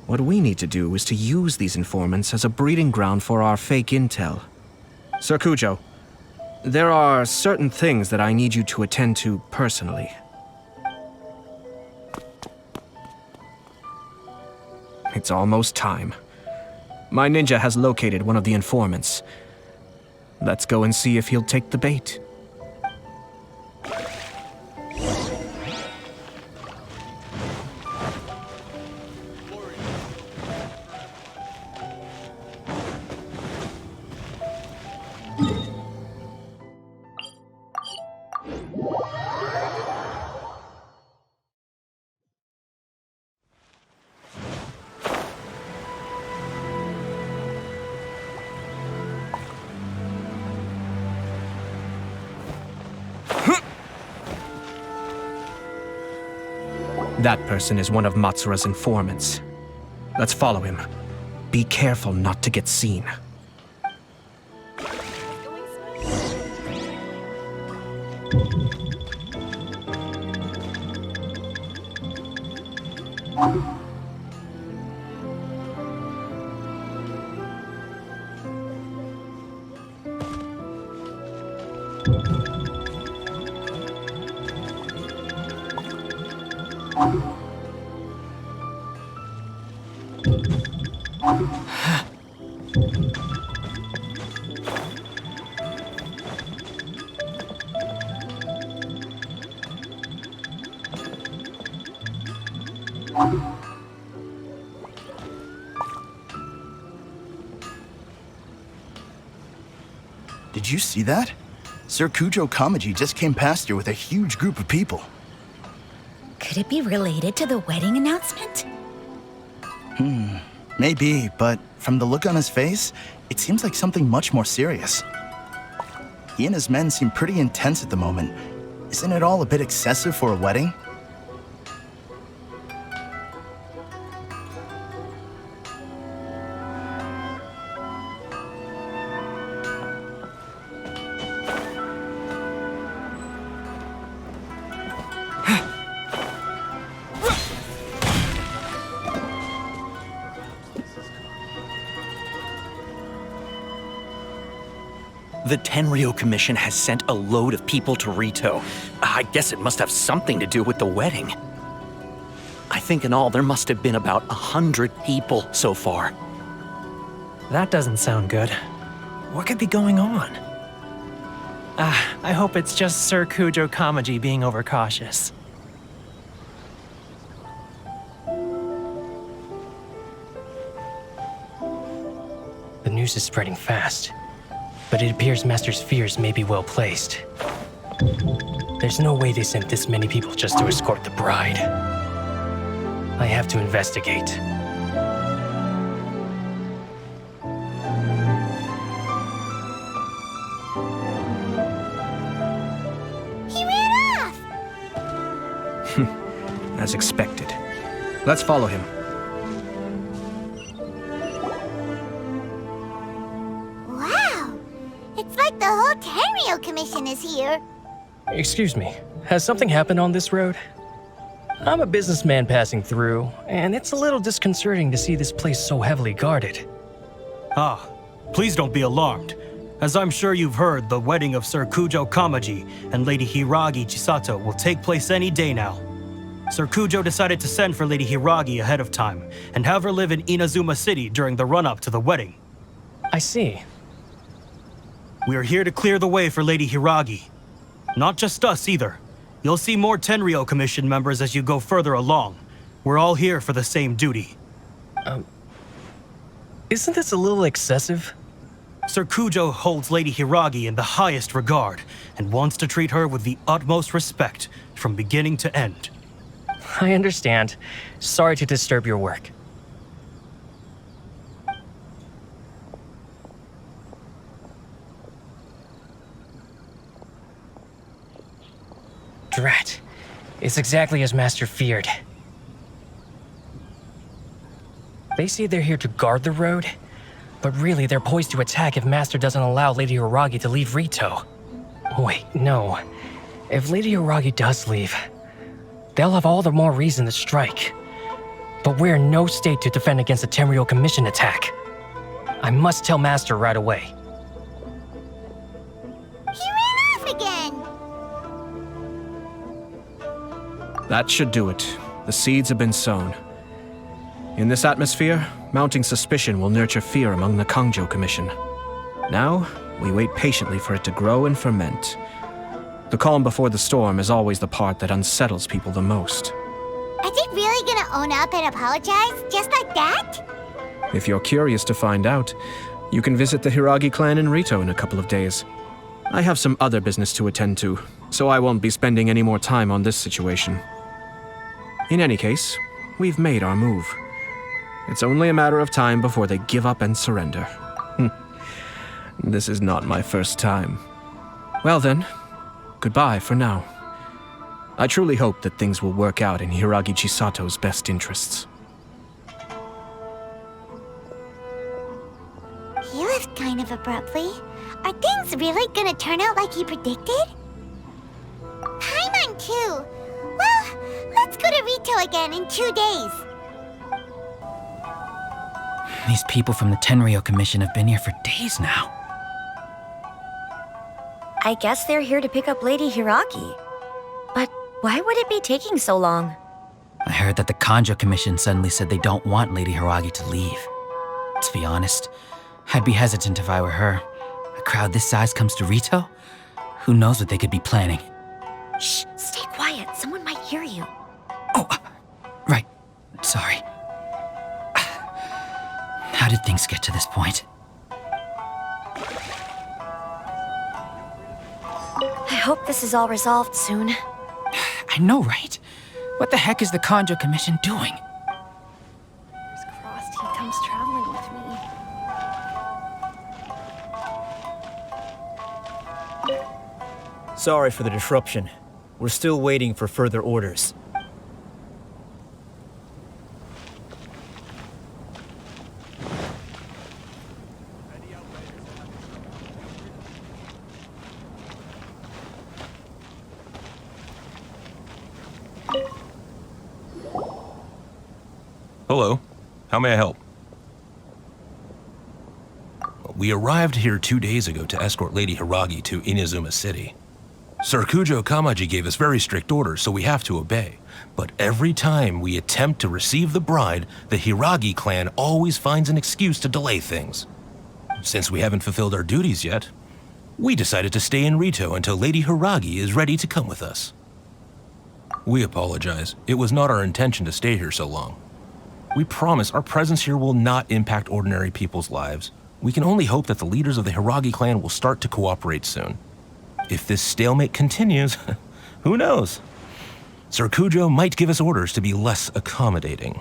S5: What we need to do is to use these informants as a breeding ground for our fake intel. Sir Kujo, there are certain things that I need you to attend to personally. It's almost time. My ninja has located one of the informants. Let's go and see if he'll take the bait. That person is one of Matsura's informants. Let's follow him. Be careful not to get seen.
S10: Did you see that? Sir Kujo Kamaji just came past here with a huge group of people.
S14: Could it be related to the wedding announcement?
S10: Maybe, but from the look on his face, it seems like something much more serious. He and his men seem pretty intense at the moment. Isn't it all a bit excessive for a wedding?
S15: The Tenryo Commission has sent a load of people to Rito. I guess it must have something to do with the wedding. I think in all there must have been about 100 people so far.
S2: That doesn't sound good. What could be going on? I hope it's just Sir Kujo Kamaji being overcautious.
S16: The news is spreading fast, but it appears Master's fears may be well placed. There's no way they sent this many people just to escort the bride. I have to investigate.
S1: He ran off!
S5: As expected. Let's follow him.
S1: Wow! It's like the whole Tenryo Commission is here.
S16: Excuse me, has something happened on this road? I'm a businessman passing through, and it's a little disconcerting to see this place so heavily guarded.
S17: Ah, please don't be alarmed. As I'm sure you've heard, the wedding of Sir Kujo Kamaji and Lady Hiragi Chisato will take place any day now. Sir Kujo decided to send for Lady Hiragi ahead of time and have her live in Inazuma City during the run-up to the wedding.
S16: I see.
S17: We are here to clear the way for Lady Hiragi. Not just us either. You'll see more Tenryo Commission members as you go further along. We're all here for the same duty.
S16: Isn't this a little excessive?
S17: Sir Kujo holds Lady Hiragi in the highest regard and wants to treat her with the utmost respect from beginning to end.
S16: I understand. Sorry to disturb your work. Drat. It's exactly as Master feared. They say they're here to guard the road, but really they're poised to attack if Master doesn't allow Lady Hiragi to leave Rito. Wait, no. If Lady Hiragi does leave, they'll have all the more reason to strike. But we're in no state to defend against a Tenryo Commission attack. I must tell Master right away.
S1: He ran off again!
S5: That should do it. The seeds have been sown. In this atmosphere, mounting suspicion will nurture fear among the Kangjo Commission. Now, we wait patiently for it to grow and ferment. The calm before the storm is always the part that unsettles people the most.
S1: Are they really gonna own up and apologize, just like that?
S5: If you're curious to find out, you can visit the Hiragi clan in Rito in a couple of days. I have some other business to attend to, so I won't be spending any more time on this situation. In any case, we've made our move. It's only a matter of time before they give up and surrender. This is not my first time. Well then, goodbye for now. I truly hope that things will work out in Hiragi Chisato's best interests.
S1: He left kind of abruptly. Are things really gonna turn out like he predicted? Paimon too! Well, let's go to Rito again in 2 days.
S18: These people from the Tenryo Commission have been here for days now.
S12: I guess they're here to pick up Lady Hiragi. But why would it be taking so long?
S18: I heard that the Kanjo Commission suddenly said they don't want Lady Hiragi to leave. To be honest, I'd be hesitant if I were her. A crowd this size comes to Rito? Who knows what they could be planning?
S12: Shh, stay quiet. Someone might hear you.
S18: Right. Sorry. How did things get to this point?
S12: I hope this is all resolved soon.
S18: I know, right? What the heck is the Kanjo Commission doing?
S12: Fingers crossed he comes traveling with me.
S19: Sorry for the disruption. We're still waiting for further orders.
S20: Hello. How may I help? We arrived here 2 days ago to escort Lady Hiragi to Inazuma City. Sir Kujo Kamaji gave us very strict orders, so we have to obey. But every time we attempt to receive the bride, the Hiragi clan always finds an excuse to delay things. Since we haven't fulfilled our duties yet, we decided to stay in Rito until Lady Hiragi is ready to come with us. We apologize. It was not our intention to stay here so long. We promise our presence here will not impact ordinary people's lives. We can only hope that the leaders of the Hiragi clan will start to cooperate soon. If this stalemate continues, who knows? Sir Kujo might give us orders to be less accommodating.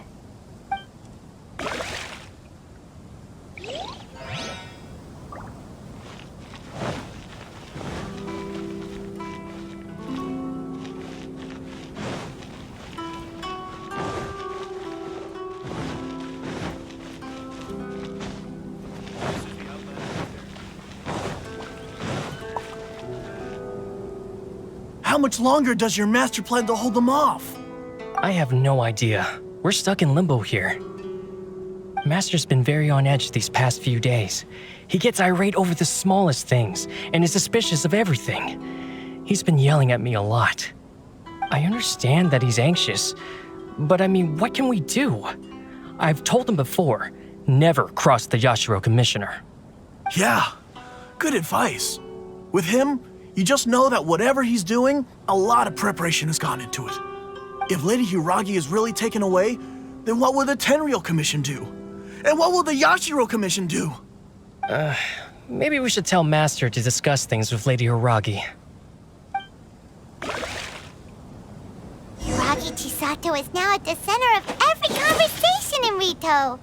S21: How much longer does your master plan to hold them off?
S16: I have no idea. We're stuck in limbo here. Master's been very on edge these past few days. He gets irate over the smallest things and is suspicious of everything. He's been yelling at me a lot. I understand that he's anxious, but I mean, what can we do? I've told him before, never cross the Yashiro Commissioner.
S21: Yeah, good advice. With him, you just know that whatever he's doing, a lot of preparation has gone into it. If Lady Hiragi is really taken away, then what will the Tenryou Commission do? And what will the Yashiro Commission do?
S16: Maybe we should tell Master to discuss things with Lady Hiragi.
S1: Hiragi Chisato is now at the center of every conversation in Rito.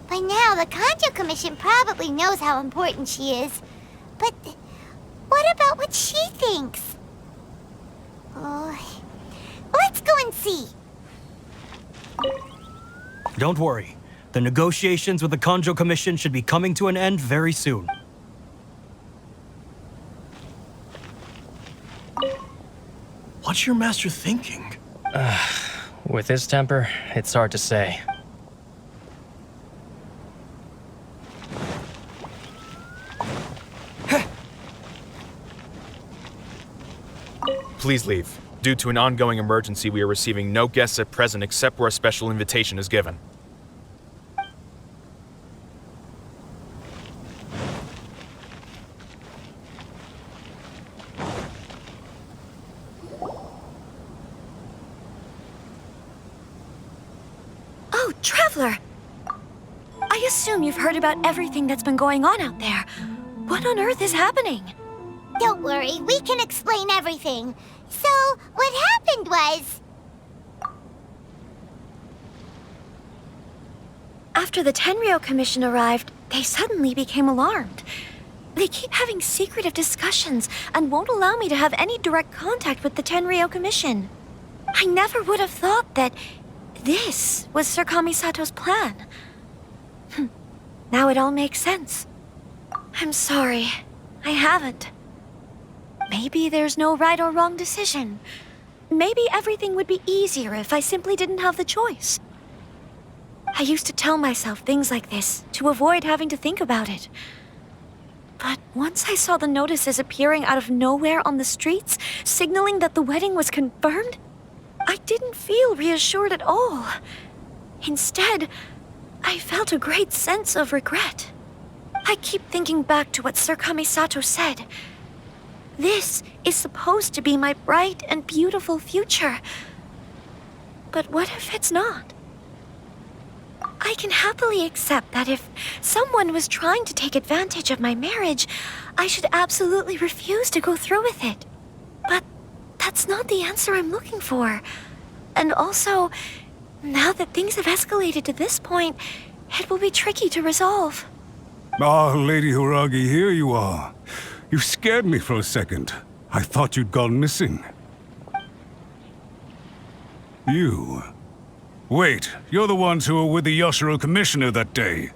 S1: By now, the Kanjo Commission probably knows how important she is. But what about what she thinks? Oh, let's go and see.
S17: Don't worry. The negotiations with the Kanjo Commission should be coming to an end very soon.
S21: What's your master thinking?
S16: With his temper, it's hard to say.
S11: Please leave. Due to an ongoing emergency, we are receiving no guests at present except where a special invitation is given.
S12: Oh, Traveler! I assume you've heard about everything that's been going on out there. What on earth is happening?
S1: Don't worry, we can explain everything. So, what happened was...
S12: After the Tenryou Commission arrived, they suddenly became alarmed. They keep having secretive discussions and won't allow me to have any direct contact with the Tenryou Commission. I never would have thought that this was Sir Kamisato's plan. Now it all makes sense. I'm sorry, I haven't. Maybe there's no right or wrong decision. Maybe everything would be easier if I simply didn't have the choice. I used to tell myself things like this to avoid having to think about it. But once I saw the notices appearing out of nowhere on the streets, signaling that the wedding was confirmed, I didn't feel reassured at all. Instead, I felt a great sense of regret. I keep thinking back to what Sir Kamisato said. This is supposed to be my bright and beautiful future. But what if it's not? I can happily accept that if someone was trying to take advantage of my marriage, I should absolutely refuse to go through with it. But that's not the answer I'm looking for. And also, now that things have escalated to this point, it will be tricky to resolve.
S7: Ah, Lady Hiragi, here you are. You scared me for a second. I thought you'd gone missing. You? Wait, you're the ones who were with the Yashiro Commissioner that day.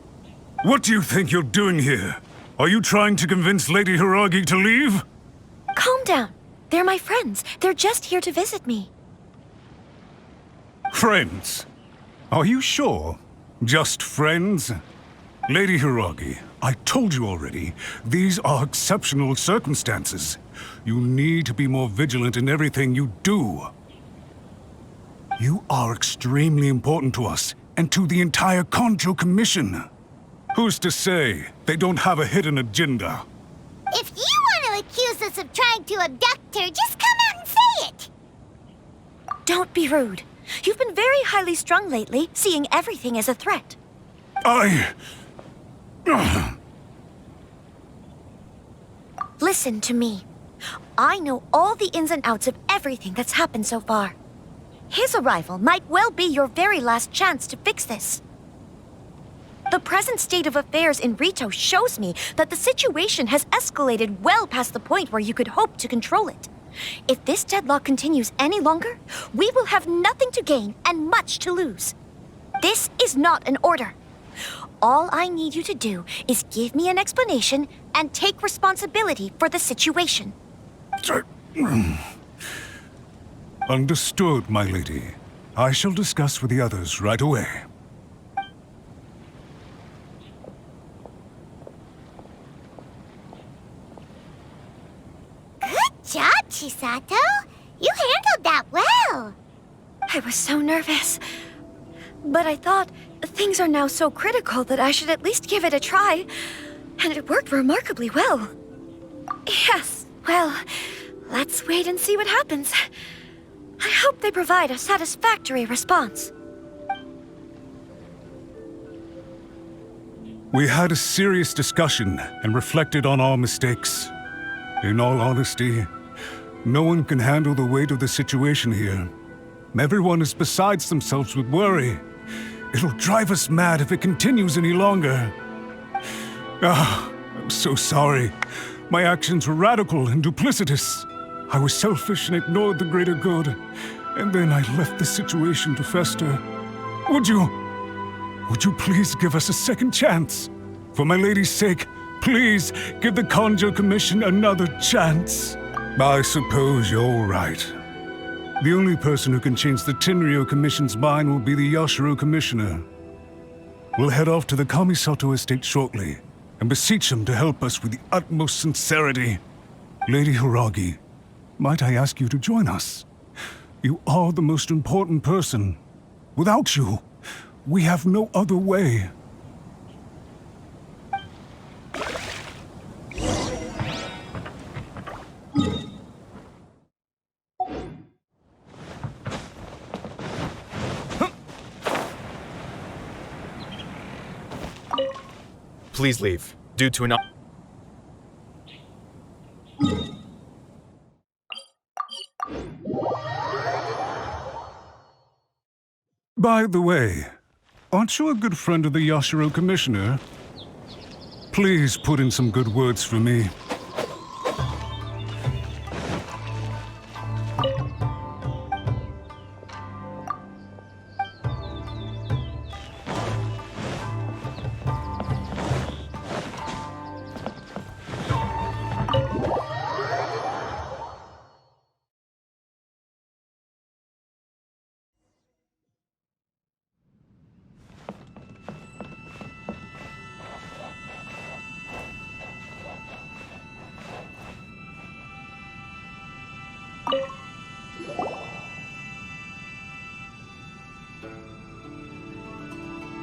S7: What do you think you're doing here? Are you trying to convince Lady Hiragi to leave?
S12: Calm down. They're my friends. They're just here to visit me.
S7: Friends? Are you sure? Just friends? Lady Hiragi, I told you already, these are exceptional circumstances. You need to be more vigilant in everything you do. You are extremely important to us, and to the entire Kanjo Commission. Who's to say they don't have a hidden agenda?
S1: If you want to accuse us of trying to abduct her, just come out and say it!
S12: Don't be rude. You've been very highly strung lately, seeing everything as a threat. Listen to me. I know all the ins and outs of everything that's happened so far. His arrival might well be your very last chance to fix this. The present state of affairs in Rito shows me that the situation has escalated well past the point where you could hope to control it. If this deadlock continues any longer, we will have nothing to gain and much to lose. This is not an order. All I need you to do is give me an explanation and take responsibility for the situation.
S7: Understood, my lady. I shall discuss with the others right away.
S1: Good job, Chisato. You handled that well.
S12: I was so nervous. But I thought things are now so critical that I should at least give it a try. And it worked remarkably well. Yes, well, let's wait and see what happens. I hope they provide a satisfactory response.
S7: We had a serious discussion and reflected on our mistakes. In all honesty, no one can handle the weight of the situation here. Everyone is besides themselves with worry. It'll drive us mad if it continues any longer. I'm so sorry. My actions were radical and duplicitous. I was selfish and ignored the greater good. And then I left the situation to fester. Would you please give us a second chance? For my lady's sake, please give the Kanjo Commission another chance. I suppose you're right. The only person who can change the Tenryo Commission's mind will be the Yashiro Commissioner. We'll head off to the Kamisato estate shortly and beseech him to help us with the utmost sincerity. Lady Hiragi, might I ask you to join us? You are the most important person. Without you, we have no other way.
S11: Please leave. Due to an...
S7: By the way, aren't you a good friend of the Yashiro Commissioner? Please put in some good words for me.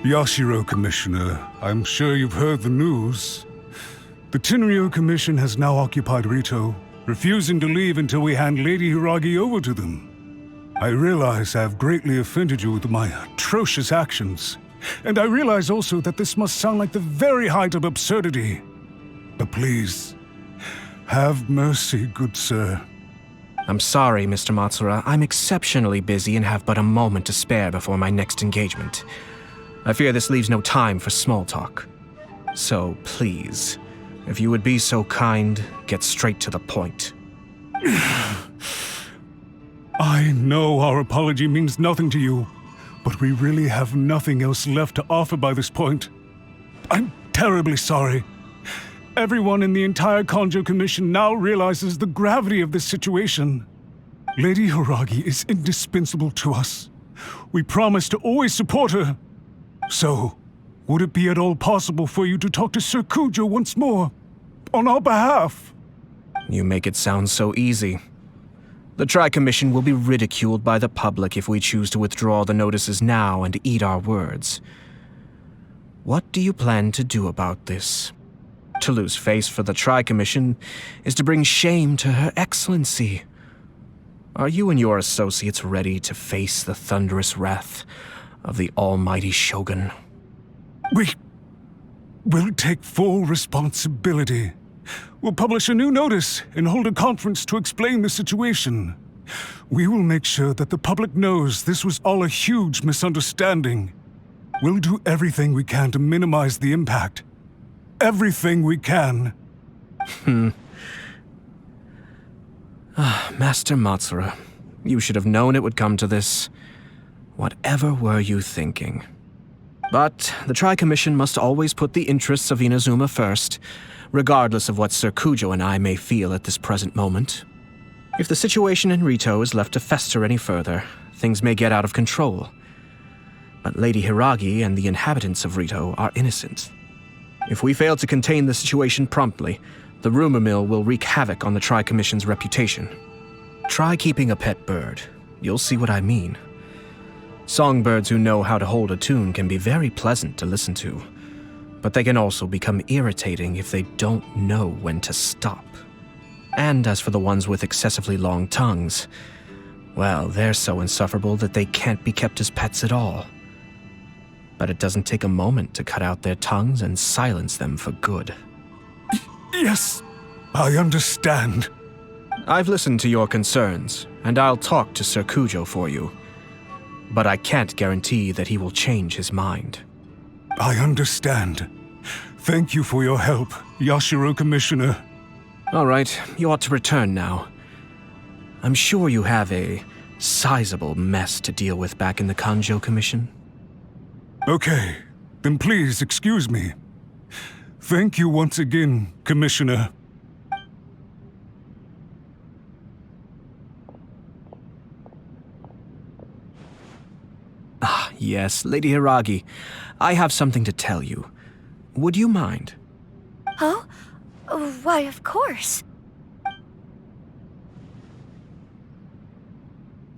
S7: Yashiro Commissioner, I'm sure you've heard the news. The Tenryo Commission has now occupied Rito, refusing to leave until we hand Lady Hiragi over to them. I realize I have greatly offended you with my atrocious actions, and I realize also that this must sound like the very height of absurdity. But please, have mercy, good sir.
S5: I'm sorry, Mr. Matsura. I'm exceptionally busy and have but a moment to spare before my next engagement. I fear this leaves no time for small talk. So, please, if you would be so kind, get straight to the point.
S7: I know our apology means nothing to you, but we really have nothing else left to offer by this point. I'm terribly sorry. Everyone in the entire Kanjo Commission now realizes the gravity of this situation. Lady Hiragi is indispensable to us. We promise to always support her. So, would it be at all possible for you to talk to Sir Kujo once more, on our behalf?
S5: You make it sound so easy. The Tri-Commission will be ridiculed by the public if we choose to withdraw the notices now and eat our words. What do you plan to do about this? To lose face for the Tri-Commission is to bring shame to Her Excellency. Are you and your associates ready to face the thunderous wrath of the almighty Shogun?
S7: We will take full responsibility. We'll publish a new notice and hold a conference to explain the situation. We will make sure that the public knows this was all a huge misunderstanding. We'll do everything we can to minimize the impact. Everything we can.
S5: Master Matsura, you should have known it would come to this. Whatever were you thinking? But the Tri-Commission must always put the interests of Inazuma first, regardless of what Sir Kujo and I may feel at this present moment. If the situation in Rito is left to fester any further, things may get out of control. But Lady Hiragi and the inhabitants of Rito are innocent. If we fail to contain the situation promptly, the rumor mill will wreak havoc on the Tri-Commission's reputation. Try keeping a pet bird. You'll see what I mean. Songbirds who know how to hold a tune can be very pleasant to listen to, but they can also become irritating if they don't know when to stop. And as for the ones with excessively long tongues, well, they're so insufferable that they can't be kept as pets at all. But it doesn't take a moment to cut out their tongues and silence them for good.
S7: Yes, I understand.
S5: I've listened to your concerns, and I'll talk to Sir Kujo for you. But I can't guarantee that he will change his mind.
S7: I understand. Thank you for your help, Yashiro Commissioner.
S5: All right, you ought to return now. I'm sure you have a sizable mess to deal with back in the Kanjo Commission.
S7: Okay, then please excuse me. Thank you once again, Commissioner.
S5: Ah, yes, Lady Hiragi. I have something to tell you. Would you mind?
S12: Oh? Why, of course.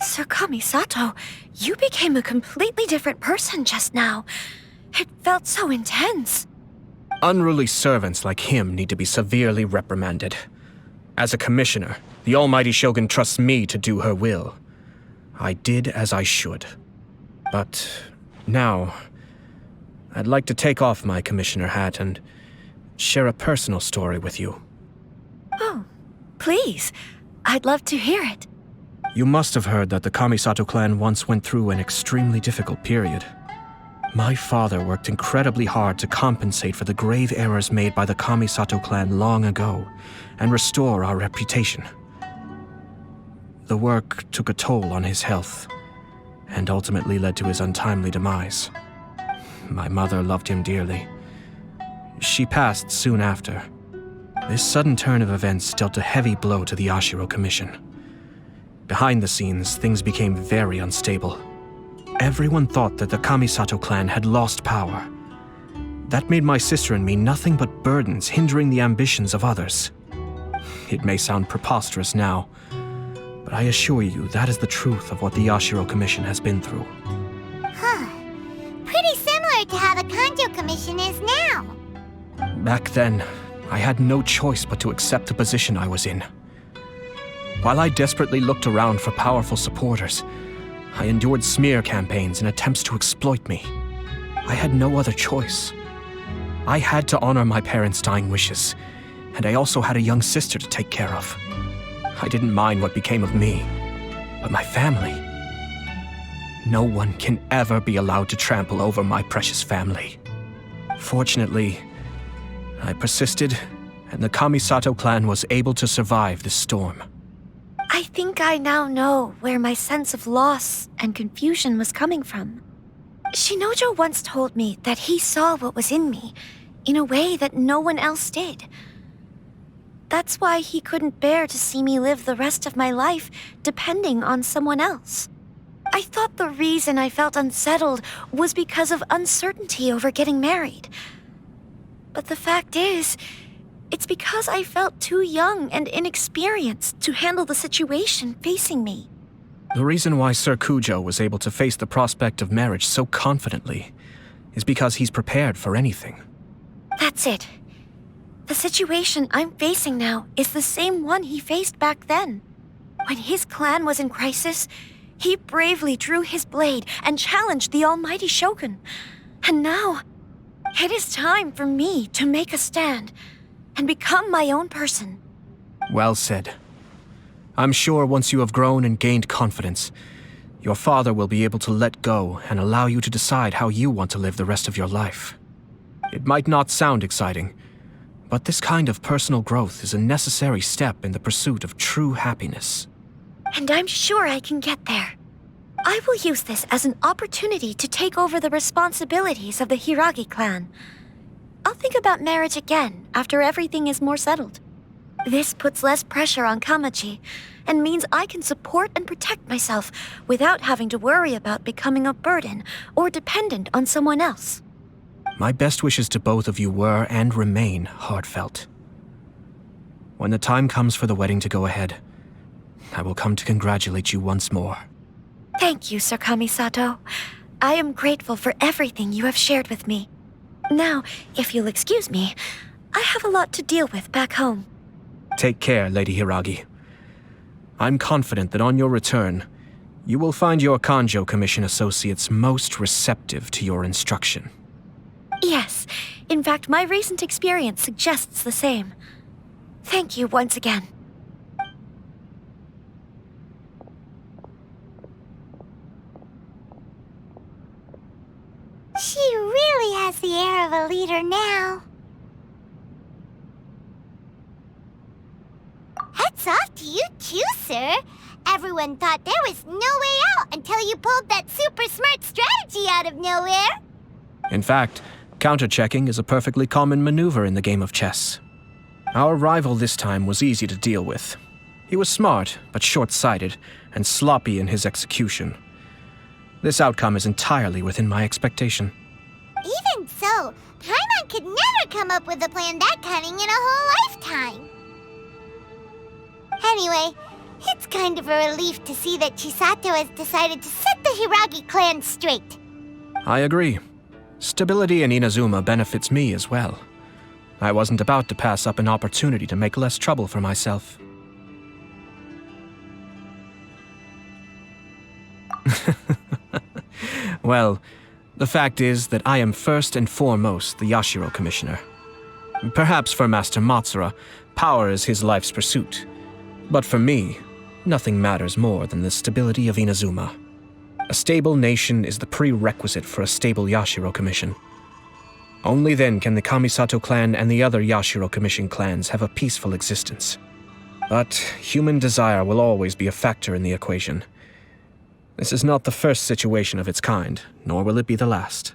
S12: Sir Kamisato, you became a completely different person just now. It felt so intense.
S5: Unruly servants like him need to be severely reprimanded. As a commissioner, the almighty Shogun trusts me to do her will. I did as I should. But now, I'd like to take off my commissioner hat and share a personal story with you.
S12: Oh, please. I'd love to hear it.
S5: You must have heard that the Kamisato clan once went through an extremely difficult period. My father worked incredibly hard to compensate for the grave errors made by the Kamisato clan long ago and restore our reputation. The work took a toll on his health and ultimately led to his untimely demise. My mother loved him dearly. She passed soon after. This sudden turn of events dealt a heavy blow to the Yashiro Commission. Behind the scenes, things became very unstable. Everyone thought that the Kamisato clan had lost power. That made my sister and me nothing but burdens hindering the ambitions of others. It may sound preposterous now, but I assure you that is the truth of what the Yashiro Commission has been through.
S1: Huh. Pretty similar to how the Kanjo Commission is now.
S5: Back then, I had no choice but to accept the position I was in. While I desperately looked around for powerful supporters, I endured smear campaigns and attempts to exploit me. I had no other choice. I had to honor my parents' dying wishes, and I also had a young sister to take care of. I didn't mind what became of me, but my family. No one can ever be allowed to trample over my precious family. Fortunately, I persisted, and the Kamisato clan was able to survive the storm.
S12: I think I now know where my sense of loss and confusion was coming from. Shinojo once told me that he saw what was in me in a way that no one else did. That's why he couldn't bear to see me live the rest of my life depending on someone else. I thought the reason I felt unsettled was because of uncertainty over getting married. But the fact is, it's because I felt too young and inexperienced to handle the situation facing me.
S5: The reason why Sir Kujo was able to face the prospect of marriage so confidently is because he's prepared for anything.
S12: That's it. The situation I'm facing now is the same one he faced back then. When his clan was in crisis, he bravely drew his blade and challenged the almighty Shogun. And now, it is time for me to make a stand and become my own person.
S5: Well said. I'm sure once you have grown and gained confidence, your father will be able to let go and allow you to decide how you want to live the rest of your life. It might not sound exciting, but this kind of personal growth is a necessary step in the pursuit of true happiness.
S12: And I'm sure I can get there. I will use this as an opportunity to take over the responsibilities of the Hiragi clan. I'll think about marriage again after everything is more settled. This puts less pressure on Kamaji, and means I can support and protect myself without having to worry about becoming a burden or dependent on someone else.
S5: My best wishes to both of you were and remain heartfelt. When the time comes for the wedding to go ahead, I will come to congratulate you once more.
S12: Thank you, Sir Kamisato. I am grateful for everything you have shared with me. Now, if you'll excuse me, I have a lot to deal with back home.
S5: Take care, Lady Hiragi. I'm confident that on your return, you will find your Kanjo Commission associates most receptive to your instruction.
S12: Yes, in fact, my recent experience suggests the same. Thank you once again.
S1: She really has the air of a leader now. Hats off to you too, sir. Everyone thought there was no way out until you pulled that super smart strategy out of nowhere.
S5: In fact, counter-checking is a perfectly common maneuver in the game of chess. Our rival this time was easy to deal with. He was smart, but short-sighted, and sloppy in his execution. This outcome is entirely within my expectation.
S1: Even so, Paimon could never come up with a plan that cunning in a whole lifetime. Anyway, it's kind of a relief to see that Chisato has decided to set the Hiragi clan straight.
S5: I agree. Stability in Inazuma benefits me as well. I wasn't about to pass up an opportunity to make less trouble for myself. Well, the fact is that I am first and foremost the Yashiro Commissioner. Perhaps for Master Matsura, power is his life's pursuit. But for me, nothing matters more than the stability of Inazuma. A stable nation is the prerequisite for a stable Yashiro Commission. Only then can the Kamisato clan and the other Yashiro Commission clans have a peaceful existence. But human desire will always be a factor in the equation. This is not the first situation of its kind, nor will it be the last.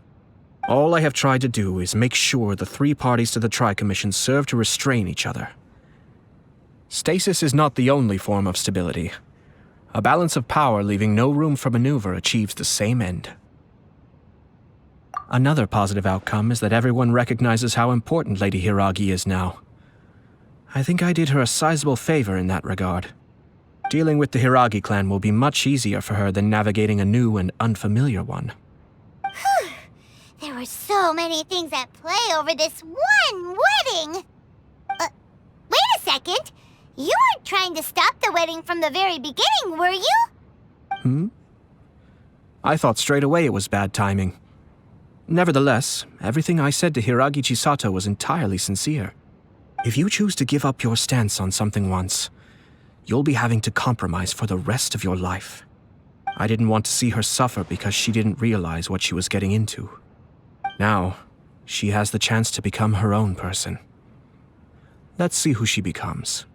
S5: All I have tried to do is make sure the three parties to the Tri-Commission serve to restrain each other. Stasis is not the only form of stability. A balance of power leaving no room for maneuver achieves the same end. Another positive outcome is that everyone recognizes how important Lady Hiragi is now. I think I did her a sizable favor in that regard. Dealing with the Hiragi clan will be much easier for her than navigating a new and unfamiliar one.
S1: Whew. There were so many things at play over this one wedding. Wait a second. You weren't trying to stop the wedding from the very beginning, were you?
S5: I thought straight away it was bad timing. Nevertheless, everything I said to Hiragi Chisato was entirely sincere. If you choose to give up your stance on something once, you'll be having to compromise for the rest of your life. I didn't want to see her suffer because she didn't realize what she was getting into. Now, she has the chance to become her own person. Let's see who she becomes.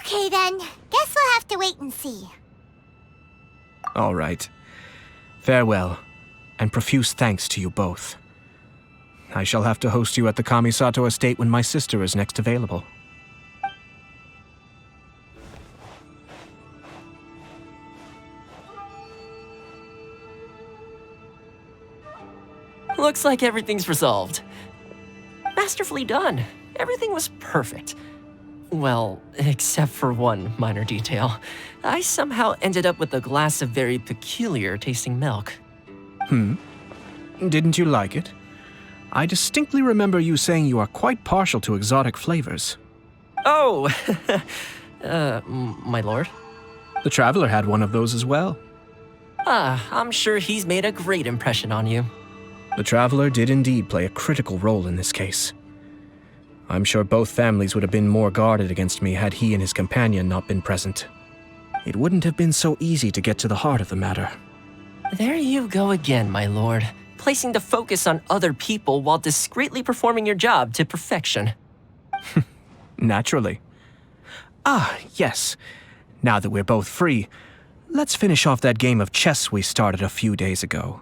S1: Okay then, guess we'll have to wait and see.
S5: All right. Farewell, and profuse thanks to you both. I shall have to host you at the Kamisato estate when my sister is next available.
S4: Looks like everything's resolved. Masterfully done. Everything was perfect. Well, except for one minor detail. I somehow ended up with a glass of very peculiar tasting milk.
S5: Didn't you like it? I distinctly remember you saying you are quite partial to exotic flavors.
S4: Oh, my lord?
S5: The Traveler had one of those as well.
S4: I'm sure he's made a great impression on you.
S5: The Traveler did indeed play a critical role in this case. I'm sure both families would have been more guarded against me had he and his companion not been present. It wouldn't have been so easy to get to the heart of the matter.
S4: There you go again, my lord. Placing the focus on other people while discreetly performing your job to perfection.
S5: Naturally. Yes. Now that we're both free, let's finish off that game of chess we started a few days ago.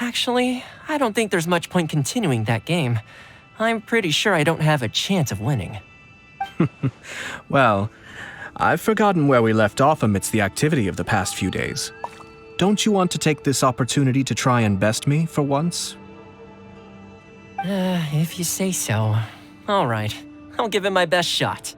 S4: Actually, I don't think there's much point continuing that game. I'm pretty sure I don't have a chance of winning.
S5: Well, I've forgotten where we left off amidst the activity of the past few days. Don't you want to take this opportunity to try and best me for once?
S4: If you say so. All right, I'll give it my best shot.